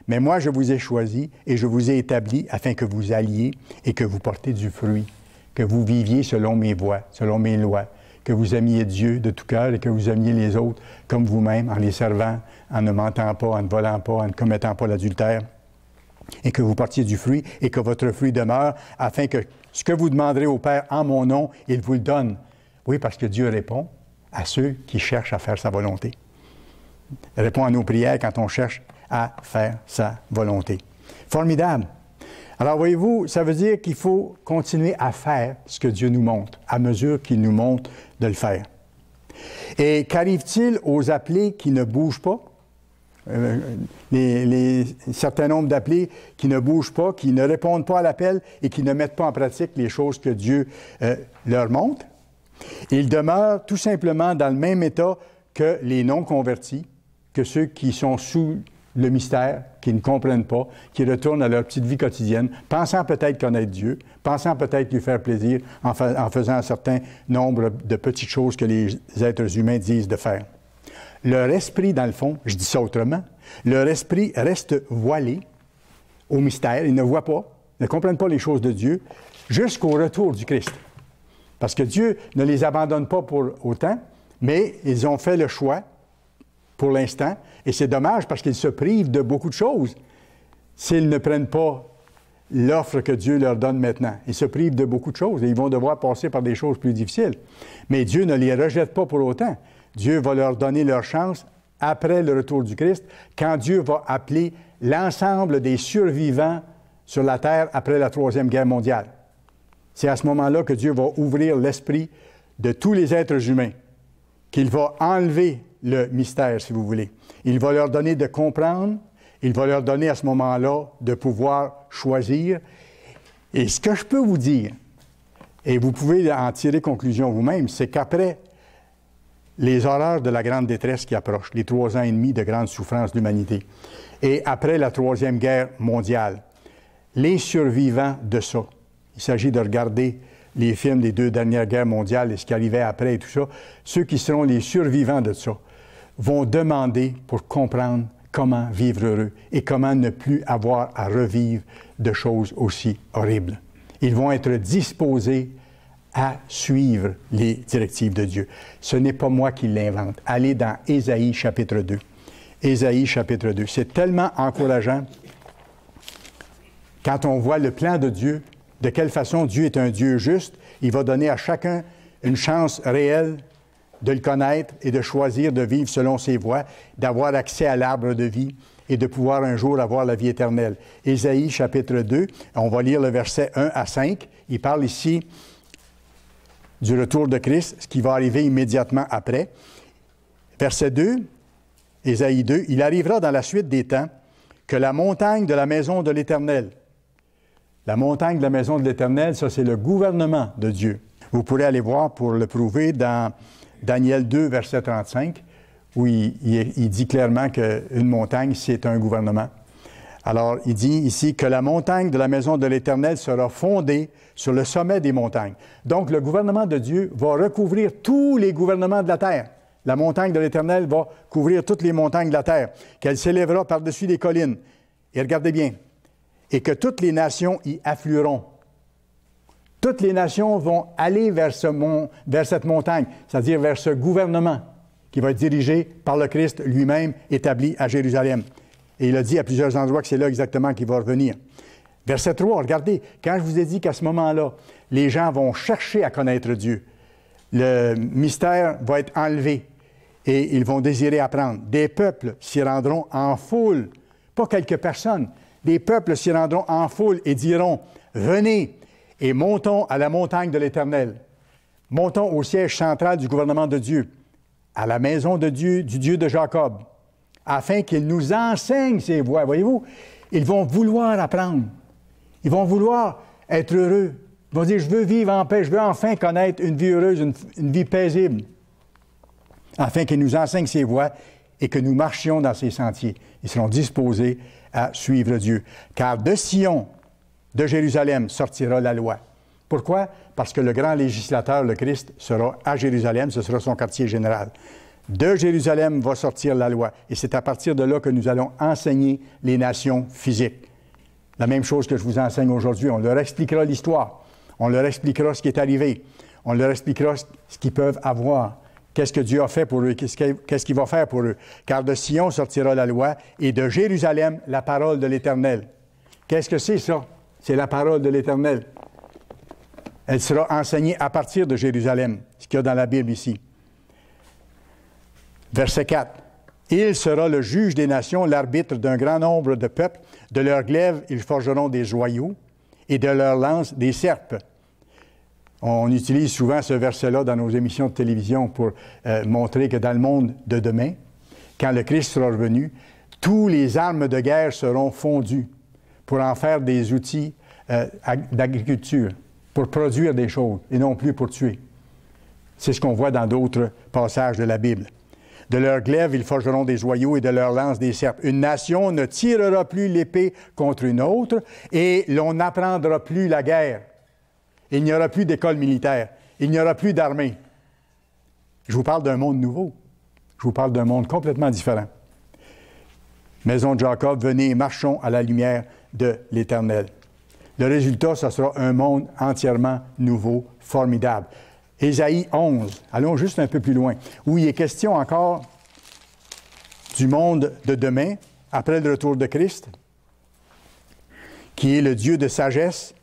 Mais moi, je vous ai choisi et je vous ai établi afin que vous alliez et que vous portiez du fruit, que vous viviez selon mes voies, selon mes lois, que vous aimiez Dieu de tout cœur et que vous aimiez les autres comme vous-même, en les servant, en ne mentant pas, en ne volant pas, en ne commettant pas l'adultère, et que vous portiez du fruit et que votre fruit demeure, afin que ce que vous demanderez au Père en mon nom, il vous le donne. Oui, parce que Dieu répond à ceux qui cherchent à faire sa volonté. Il répond à nos prières quand on cherche à faire sa volonté. Formidable! Alors, voyez-vous, ça veut dire qu'il faut continuer à faire ce que Dieu nous montre, à mesure qu'il nous montre de le faire. Et qu'arrive-t-il aux appelés qui ne bougent pas? Certain nombre d'appelés qui ne bougent pas, qui ne répondent pas à l'appel et qui ne mettent pas en pratique les choses que Dieu leur montre. Ils demeurent tout simplement dans le même état que les non-convertis, que ceux qui sont sous le mystère, qui ne comprennent pas, qui retournent à leur petite vie quotidienne, pensant peut-être connaître Dieu, pensant peut-être lui faire plaisir en faisant un certain nombre de petites choses que les êtres humains disent de faire. Leur esprit, dans le fond, je dis ça autrement, leur esprit reste voilé au mystère, ils ne voient pas, ne comprennent pas les choses de Dieu, jusqu'au retour du Christ. Parce que Dieu ne les abandonne pas pour autant, mais ils ont fait le choix pour l'instant, et c'est dommage parce qu'ils se privent de beaucoup de choses s'ils ne prennent pas l'offre que Dieu leur donne maintenant. Ils se privent de beaucoup de choses et ils vont devoir passer par des choses plus difficiles. Mais Dieu ne les rejette pas pour autant. Dieu va leur donner leur chance après le retour du Christ, quand Dieu va appeler l'ensemble des survivants sur la terre après la Troisième Guerre mondiale. C'est à ce moment-là que Dieu va ouvrir l'esprit de tous les êtres humains, qu'il va enlever le mystère, si vous voulez. Il va leur donner de comprendre, il va leur donner à ce moment-là de pouvoir choisir. Et ce que je peux vous dire, et vous pouvez en tirer conclusion vous-même, c'est qu'après les horreurs de la grande détresse qui approchent, les 3 ans et demi de grande souffrance de l'humanité, et après la Troisième Guerre mondiale, les survivants de ça. Il s'agit de regarder les films des 2 dernières guerres mondiales et ce qui arrivait après et tout ça. Ceux qui seront les survivants de ça vont demander pour comprendre comment vivre heureux et comment ne plus avoir à revivre de choses aussi horribles. Ils vont être disposés à suivre les directives de Dieu. Ce n'est pas moi qui l'invente. Allez dans Ésaïe chapitre 2. Ésaïe chapitre 2. C'est tellement encourageant quand on voit le plan de Dieu, de quelle façon Dieu est un Dieu juste. Il va donner à chacun une chance réelle de le connaître et de choisir de vivre selon ses voies, d'avoir accès à l'arbre de vie et de pouvoir un jour avoir la vie éternelle. Ésaïe chapitre 2, on va lire le verset 1 à 5. Il parle ici du retour de Christ, ce qui va arriver immédiatement après. Verset 2, Ésaïe 2, « Il arrivera dans la suite des temps que la montagne de la maison de l'Éternel ». La montagne de la maison de l'Éternel, ça c'est le gouvernement de Dieu. Vous pourrez aller voir pour le prouver dans Daniel 2, verset 35, où il dit clairement qu'une montagne, c'est un gouvernement. Alors, il dit ici que la montagne de la maison de l'Éternel sera fondée sur le sommet des montagnes. Donc, le gouvernement de Dieu va recouvrir tous les gouvernements de la terre. La montagne de l'Éternel va couvrir toutes les montagnes de la terre, qu'elle s'élèvera par-dessus les collines. Et regardez bien, et que toutes les nations y afflueront. Toutes les nations vont aller vers cette montagne, c'est-à-dire vers ce gouvernement qui va être dirigé par le Christ lui-même, établi à Jérusalem. Et il a dit à plusieurs endroits que c'est là exactement qu'il va revenir. Verset 3, regardez, quand je vous ai dit qu'à ce moment-là, les gens vont chercher à connaître Dieu, le mystère va être enlevé et ils vont désirer apprendre. Des peuples s'y rendront en foule, pas quelques personnes, des peuples s'y rendront en foule et diront, « Venez et montons à la montagne de l'Éternel. Montons au siège central du gouvernement de Dieu, à la maison de Dieu, du Dieu de Jacob, afin qu'il nous enseigne ses voies. » Voyez-vous, ils vont vouloir apprendre. Ils vont vouloir être heureux. Ils vont dire, je veux vivre en paix, je veux enfin connaître une vie heureuse, une vie paisible, afin qu'il nous enseigne ses voies et que nous marchions dans ses sentiers. Ils seront disposés à suivre Dieu. Car de Sion, de Jérusalem, sortira la loi. Pourquoi? Parce que le grand législateur, le Christ, sera à Jérusalem, ce sera son quartier général. De Jérusalem va sortir la loi. Et c'est à partir de là que nous allons enseigner les nations physiques. La même chose que je vous enseigne aujourd'hui. On leur expliquera l'histoire. On leur expliquera ce qui est arrivé. On leur expliquera ce qu'ils peuvent avoir. Qu'est-ce que Dieu a fait pour eux? Qu'est-ce qu'il va faire pour eux? Car de Sion sortira la loi et de Jérusalem la parole de l'Éternel. Qu'est-ce que c'est ça? C'est la parole de l'Éternel. Elle sera enseignée à partir de Jérusalem, ce qu'il y a dans la Bible ici. Verset 4. Il sera le juge des nations, l'arbitre d'un grand nombre de peuples. De leurs glaives, ils forgeront des joyaux et de leurs lances, des serpes. On utilise souvent ce verset-là dans nos émissions de télévision pour montrer que dans le monde de demain, quand le Christ sera revenu, tous les armes de guerre seront fondues pour en faire des outils d'agriculture, pour produire des choses et non plus pour tuer. C'est ce qu'on voit dans d'autres passages de la Bible. De leurs glaives, ils forgeront des joyaux et de leurs lances des serpes. Une nation ne tirera plus l'épée contre une autre et l'on n'apprendra plus la guerre. Il n'y aura plus d'école militaire. Il n'y aura plus d'armée. Je vous parle d'un monde nouveau. Je vous parle d'un monde complètement différent. Maison de Jacob, venez, marchons à la lumière de l'Éternel. Le résultat, ce sera un monde entièrement nouveau, formidable. Ésaïe 11, allons juste un peu plus loin, où il est question encore du monde de demain, après le retour de Christ, qui est le Dieu de sagesse.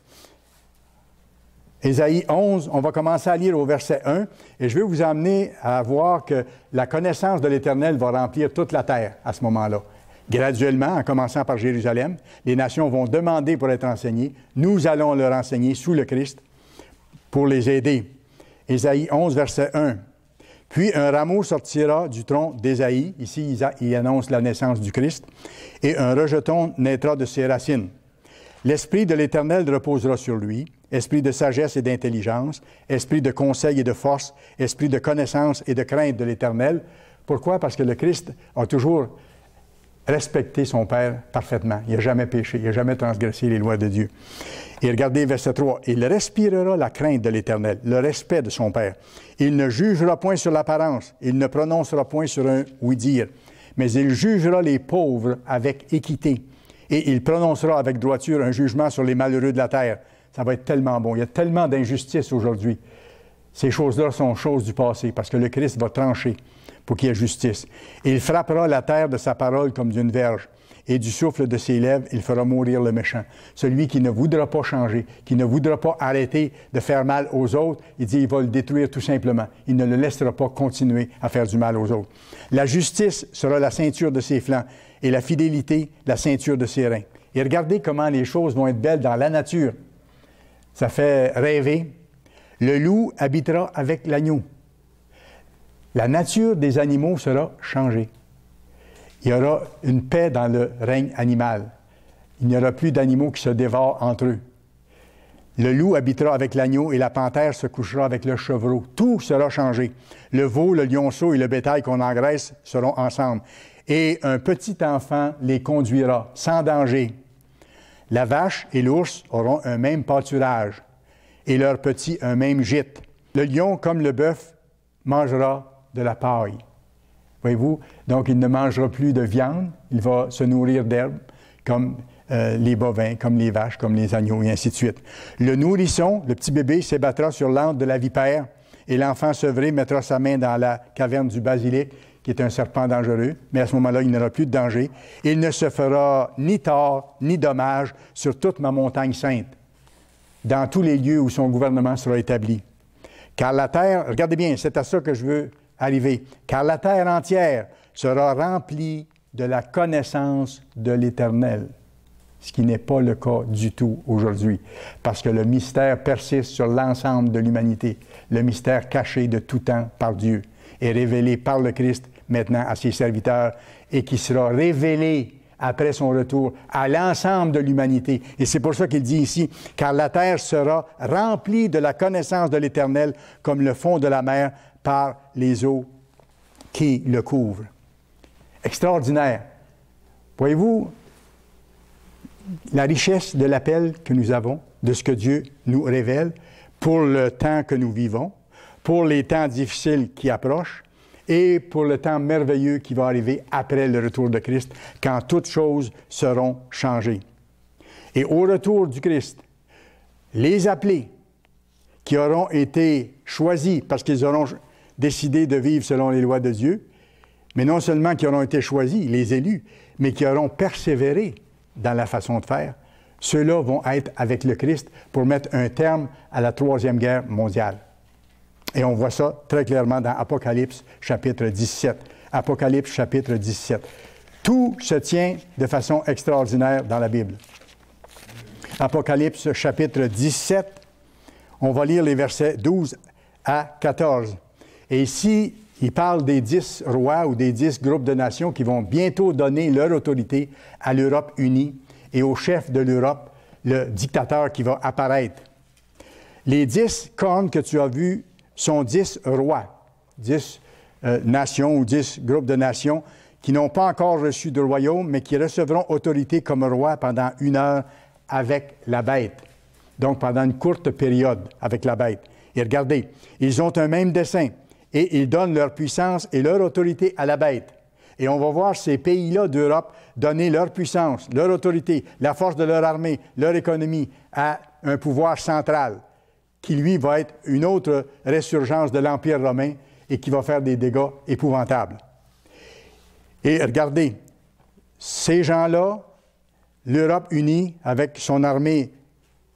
Ésaïe 11, on va commencer à lire au verset 1, et je vais vous emmener à voir que la connaissance de l'Éternel va remplir toute la terre à ce moment-là. Graduellement, en commençant par Jérusalem, les nations vont demander pour être enseignées. Nous allons leur enseigner sous le Christ pour les aider. Ésaïe 11, verset 1. « Puis un rameau sortira du tronc d'Ésaïe. » Ici, il annonce la naissance du Christ. « Et un rejeton naîtra de ses racines. L'Esprit de l'Éternel reposera sur lui, esprit de sagesse et d'intelligence, esprit de conseil et de force, esprit de connaissance et de crainte de l'Éternel. » Pourquoi? Parce que le Christ a toujours respecté son Père parfaitement. Il n'a jamais péché, il n'a jamais transgressé les lois de Dieu. Et regardez verset 3. « Il respirera la crainte de l'Éternel, le respect de son Père. Il ne jugera point sur l'apparence, il ne prononcera point sur un oui-dire, mais il jugera les pauvres avec équité, et il prononcera avec droiture un jugement sur les malheureux de la terre. » Ça va être tellement bon. Il y a tellement d'injustice aujourd'hui. Ces choses-là sont choses du passé, parce que le Christ va trancher pour qu'il y ait justice. Et il frappera la terre de sa parole comme d'une verge, et du souffle de ses lèvres, il fera mourir le méchant. Celui qui ne voudra pas changer, qui ne voudra pas arrêter de faire mal aux autres, il dit, il va le détruire tout simplement. Il ne le laissera pas continuer à faire du mal aux autres. La justice sera la ceinture de ses flancs, et la fidélité, la ceinture de ses reins. Et regardez comment les choses vont être belles dans la nature. Ça fait rêver. Le loup habitera avec l'agneau. La nature des animaux sera changée. Il y aura une paix dans le règne animal. Il n'y aura plus d'animaux qui se dévorent entre eux. Le loup habitera avec l'agneau et la panthère se couchera avec le chevreau. Tout sera changé. Le veau, le lionceau et le bétail qu'on engraisse seront ensemble. Et un petit enfant les conduira sans danger. La vache et l'ours auront un même pâturage et leurs petits un même gîte. Le lion, comme le bœuf, mangera de la paille. Voyez-vous? Donc, il ne mangera plus de viande, il va se nourrir d'herbes, comme les bovins, comme les vaches, comme les agneaux, et ainsi de suite. Le nourrisson, le petit bébé, s'ébattra sur l'antre de la vipère, et l'enfant sevré mettra sa main dans la caverne du basilic, qui est un serpent dangereux, mais à ce moment-là, il n'aura plus de danger. Il ne se fera ni tort, ni dommage sur toute ma montagne sainte, dans tous les lieux où son gouvernement sera établi. Car la terre, regardez bien, c'est à ça que je veux arriver, car la terre entière sera remplie de la connaissance de l'Éternel, ce qui n'est pas le cas du tout aujourd'hui, parce que le mystère persiste sur l'ensemble de l'humanité, le mystère caché de tout temps par Dieu, est révélé par le Christ maintenant à ses serviteurs et qui sera révélé après son retour à l'ensemble de l'humanité. Et c'est pour ça qu'il dit ici, « Car la terre sera remplie de la connaissance de l'Éternel comme le fond de la mer par les eaux qui le couvrent. » Extraordinaire. Voyez-vous la richesse de l'appel que nous avons, de ce que Dieu nous révèle pour le temps que nous vivons, pour les temps difficiles qui approchent, et pour le temps merveilleux qui va arriver après le retour de Christ, quand toutes choses seront changées. Et au retour du Christ, les appelés qui auront été choisis parce qu'ils auront décidé de vivre selon les lois de Dieu, mais non seulement qui auront été choisis, les élus, mais qui auront persévéré dans la façon de faire, ceux-là vont être avec le Christ pour mettre un terme à la Troisième Guerre mondiale. Et on voit ça très clairement dans Apocalypse, chapitre 17. Apocalypse, chapitre 17. Tout se tient de façon extraordinaire dans la Bible. Apocalypse, chapitre 17, on va lire les versets 12 à 14. Et ici, il parle des 10 rois ou des 10 groupes de nations qui vont bientôt donner leur autorité à l'Europe unie et au chef de l'Europe, le dictateur qui va apparaître. Les 10 cornes que tu as vues sont 10 rois, 10 nations ou 10 groupes de nations qui n'ont pas encore reçu de royaume, mais qui recevront autorité comme roi pendant 1 heure avec la bête. Donc, pendant une courte période avec la bête. Et regardez, ils ont un même dessein et ils donnent leur puissance et leur autorité à la bête. Et on va voir ces pays-là d'Europe donner leur puissance, leur autorité, la force de leur armée, leur économie à un pouvoir central, qui, lui, va être une autre résurgence de l'Empire romain et qui va faire des dégâts épouvantables. Et regardez, ces gens-là, l'Europe unie avec son armée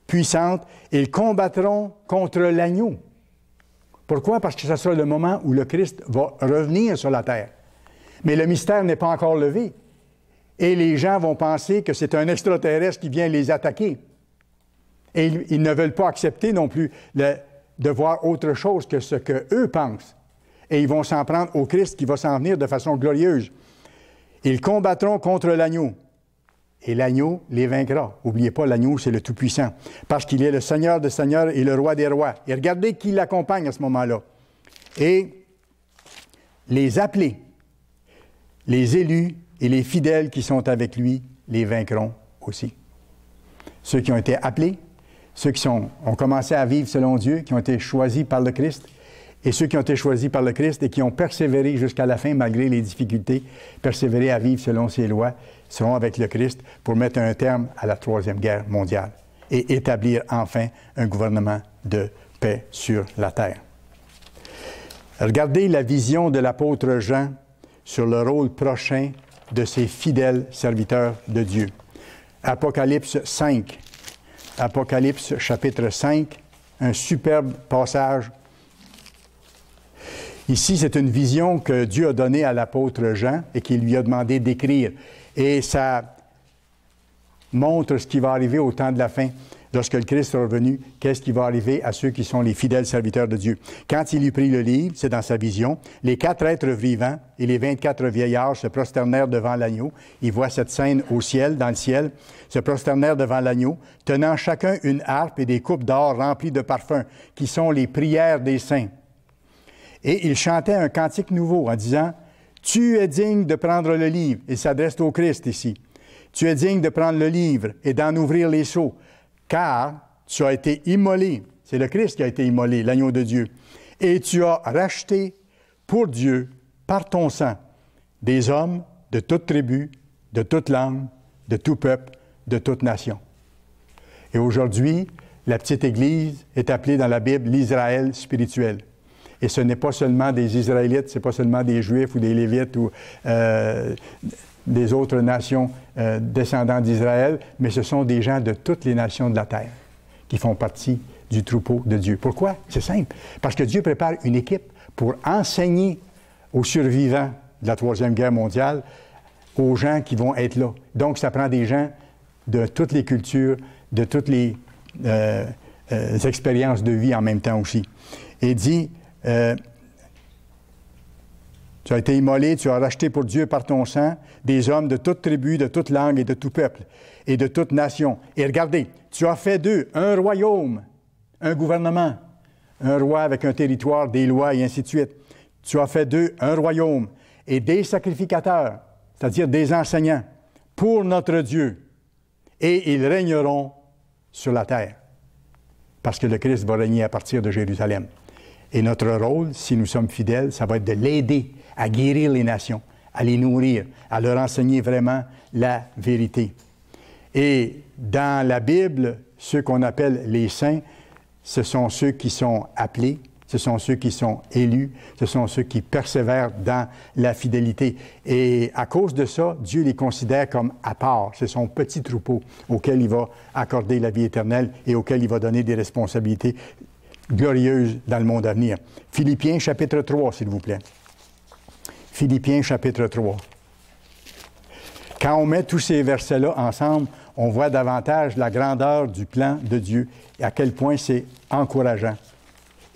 puissante, ils combattront contre l'agneau. Pourquoi? Parce que ce sera le moment où le Christ va revenir sur la terre. Mais le mystère n'est pas encore levé. Et les gens vont penser que c'est un extraterrestre qui vient les attaquer. Et ils ne veulent pas accepter non plus de voir autre chose que ce qu'eux pensent. Et ils vont s'en prendre au Christ qui va s'en venir de façon glorieuse. Ils combattront contre l'agneau. Et l'agneau les vaincra. N'oubliez pas, l'agneau, c'est le Tout-Puissant. Parce qu'il est le Seigneur des Seigneurs et le Roi des Rois. Et regardez qui l'accompagne à ce moment-là. Et les appelés, les élus et les fidèles qui sont avec lui les vaincront aussi. Ceux qui ont été appelés, ceux qui ont commencé à vivre selon Dieu, qui ont été choisis par le Christ, et ceux qui ont été choisis par le Christ et qui ont persévéré jusqu'à la fin malgré les difficultés, persévéré à vivre selon ses lois, seront avec le Christ pour mettre un terme à la Troisième Guerre mondiale et établir enfin un gouvernement de paix sur la terre. Regardez la vision de l'apôtre Jean sur le rôle prochain de ces fidèles serviteurs de Dieu. Apocalypse 5. Apocalypse chapitre 5, un superbe passage. Ici, c'est une vision que Dieu a donnée à l'apôtre Jean et qu'il lui a demandé d'écrire. Et ça montre ce qui va arriver au temps de la fin. Lorsque le Christ est revenu, qu'est-ce qui va arriver à ceux qui sont les fidèles serviteurs de Dieu? Quand il eut pris le livre, c'est dans sa vision, les 4 êtres vivants et les 24 vieillards se prosternèrent devant l'agneau. Il voit cette scène au ciel, dans le ciel, se prosternèrent devant l'agneau, tenant chacun une harpe et des coupes d'or remplies de parfums, qui sont les prières des saints. Et il chantait un cantique nouveau en disant, « Tu es digne de prendre le livre. » Il s'adresse au Christ ici. « Tu es digne de prendre le livre et d'en ouvrir les sceaux. Car tu as été immolé. » C'est le Christ qui a été immolé, l'agneau de Dieu. « Et tu as racheté pour Dieu, par ton sang, des hommes de toute tribu, de toute langue, de tout peuple, de toute nation. » Et aujourd'hui, la petite Église est appelée dans la Bible l'Israël spirituel. Et ce n'est pas seulement des Israélites, ce n'est pas seulement des Juifs ou des Lévites ou des autres nations descendants d'Israël, mais ce sont des gens de toutes les nations de la terre qui font partie du troupeau de Dieu. Pourquoi? C'est simple. Parce que Dieu prépare une équipe pour enseigner aux survivants de la Troisième Guerre mondiale, aux gens qui vont être là. Donc, ça prend des gens de toutes les cultures, de toutes les expériences de vie en même temps aussi. Et dit, tu as été immolé, tu as racheté pour Dieu par ton sang des hommes de toute tribu, de toute langue et de tout peuple et de toute nation. Et regardez, tu as fait d'eux un royaume, un gouvernement, un roi avec un territoire, des lois et ainsi de suite. Tu as fait d'eux un royaume et des sacrificateurs, c'est-à-dire des enseignants, pour notre Dieu. Et ils régneront sur la terre, parce que le Christ va régner à partir de Jérusalem. Et notre rôle, si nous sommes fidèles, ça va être de l'aider à guérir les nations, à les nourrir, à leur enseigner vraiment la vérité. Et dans la Bible, ceux qu'on appelle les saints, ce sont ceux qui sont appelés, ce sont ceux qui sont élus, ce sont ceux qui persévèrent dans la fidélité. Et à cause de ça, Dieu les considère comme à part. C'est son petit troupeau auquel il va accorder la vie éternelle et auquel il va donner des responsabilités glorieuses dans le monde à venir. Philippiens chapitre 3, s'il vous plaît. Philippiens chapitre 3. Quand on met tous ces versets-là ensemble, on voit davantage la grandeur du plan de Dieu et à quel point c'est encourageant.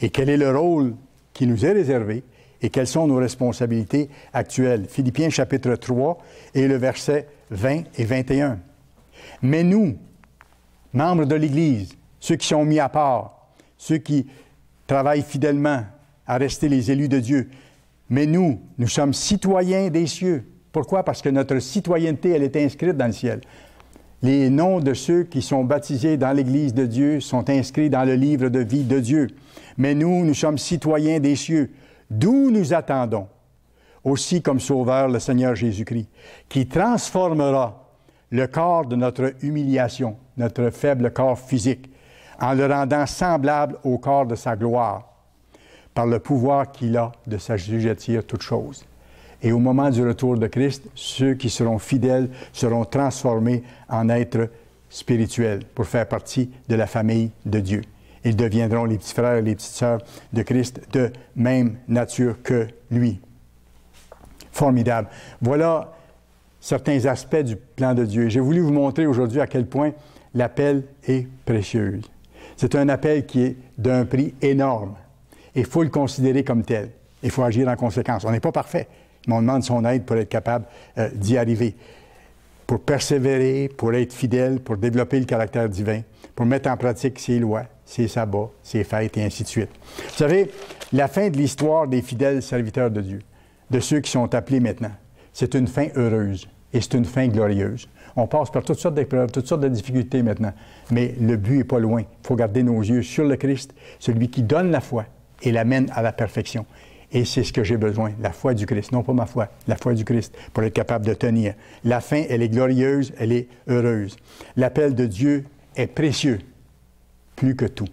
Et quel est le rôle qui nous est réservé et quelles sont nos responsabilités actuelles. Philippiens chapitre 3 et le verset 20 et 21. Mais nous, membres de l'Église, ceux qui sont mis à part, ceux qui travaillent fidèlement à rester les élus de Dieu, mais nous sommes citoyens des cieux. Pourquoi? Parce que notre citoyenneté, elle est inscrite dans le ciel. Les noms de ceux qui sont baptisés dans l'Église de Dieu sont inscrits dans le livre de vie de Dieu. Mais nous sommes citoyens des cieux, d'où nous attendons, aussi comme Sauveur le Seigneur Jésus-Christ, qui transformera le corps de notre humiliation, notre faible corps physique, en le rendant semblable au corps de sa gloire, par le pouvoir qu'il a de s'assujettir toutes choses. Et au moment du retour de Christ, ceux qui seront fidèles seront transformés en êtres spirituels pour faire partie de la famille de Dieu. Ils deviendront les petits frères et les petites sœurs de Christ de même nature que lui. Formidable. Voilà certains aspects du plan de Dieu. J'ai voulu vous montrer aujourd'hui à quel point l'appel est précieux. C'est un appel qui est d'un prix énorme. Et il faut le considérer comme tel. Il faut agir en conséquence. On n'est pas parfait, mais on demande son aide pour être capable d'y arriver. Pour persévérer, pour être fidèle, pour développer le caractère divin, pour mettre en pratique ses lois, ses sabbats, ses fêtes et ainsi de suite. Vous savez, la fin de l'histoire des fidèles serviteurs de Dieu, de ceux qui sont appelés maintenant, c'est une fin heureuse et c'est une fin glorieuse. On passe par toutes sortes d'épreuves, toutes sortes de difficultés maintenant, mais le but n'est pas loin. Il faut garder nos yeux sur le Christ, celui qui donne la foi et l'amène à la perfection. Et c'est ce que j'ai besoin, la foi du Christ, non pas ma foi, la foi du Christ, pour être capable de tenir. La fin, elle est glorieuse, elle est heureuse. L'appel de Dieu est précieux, plus que tout.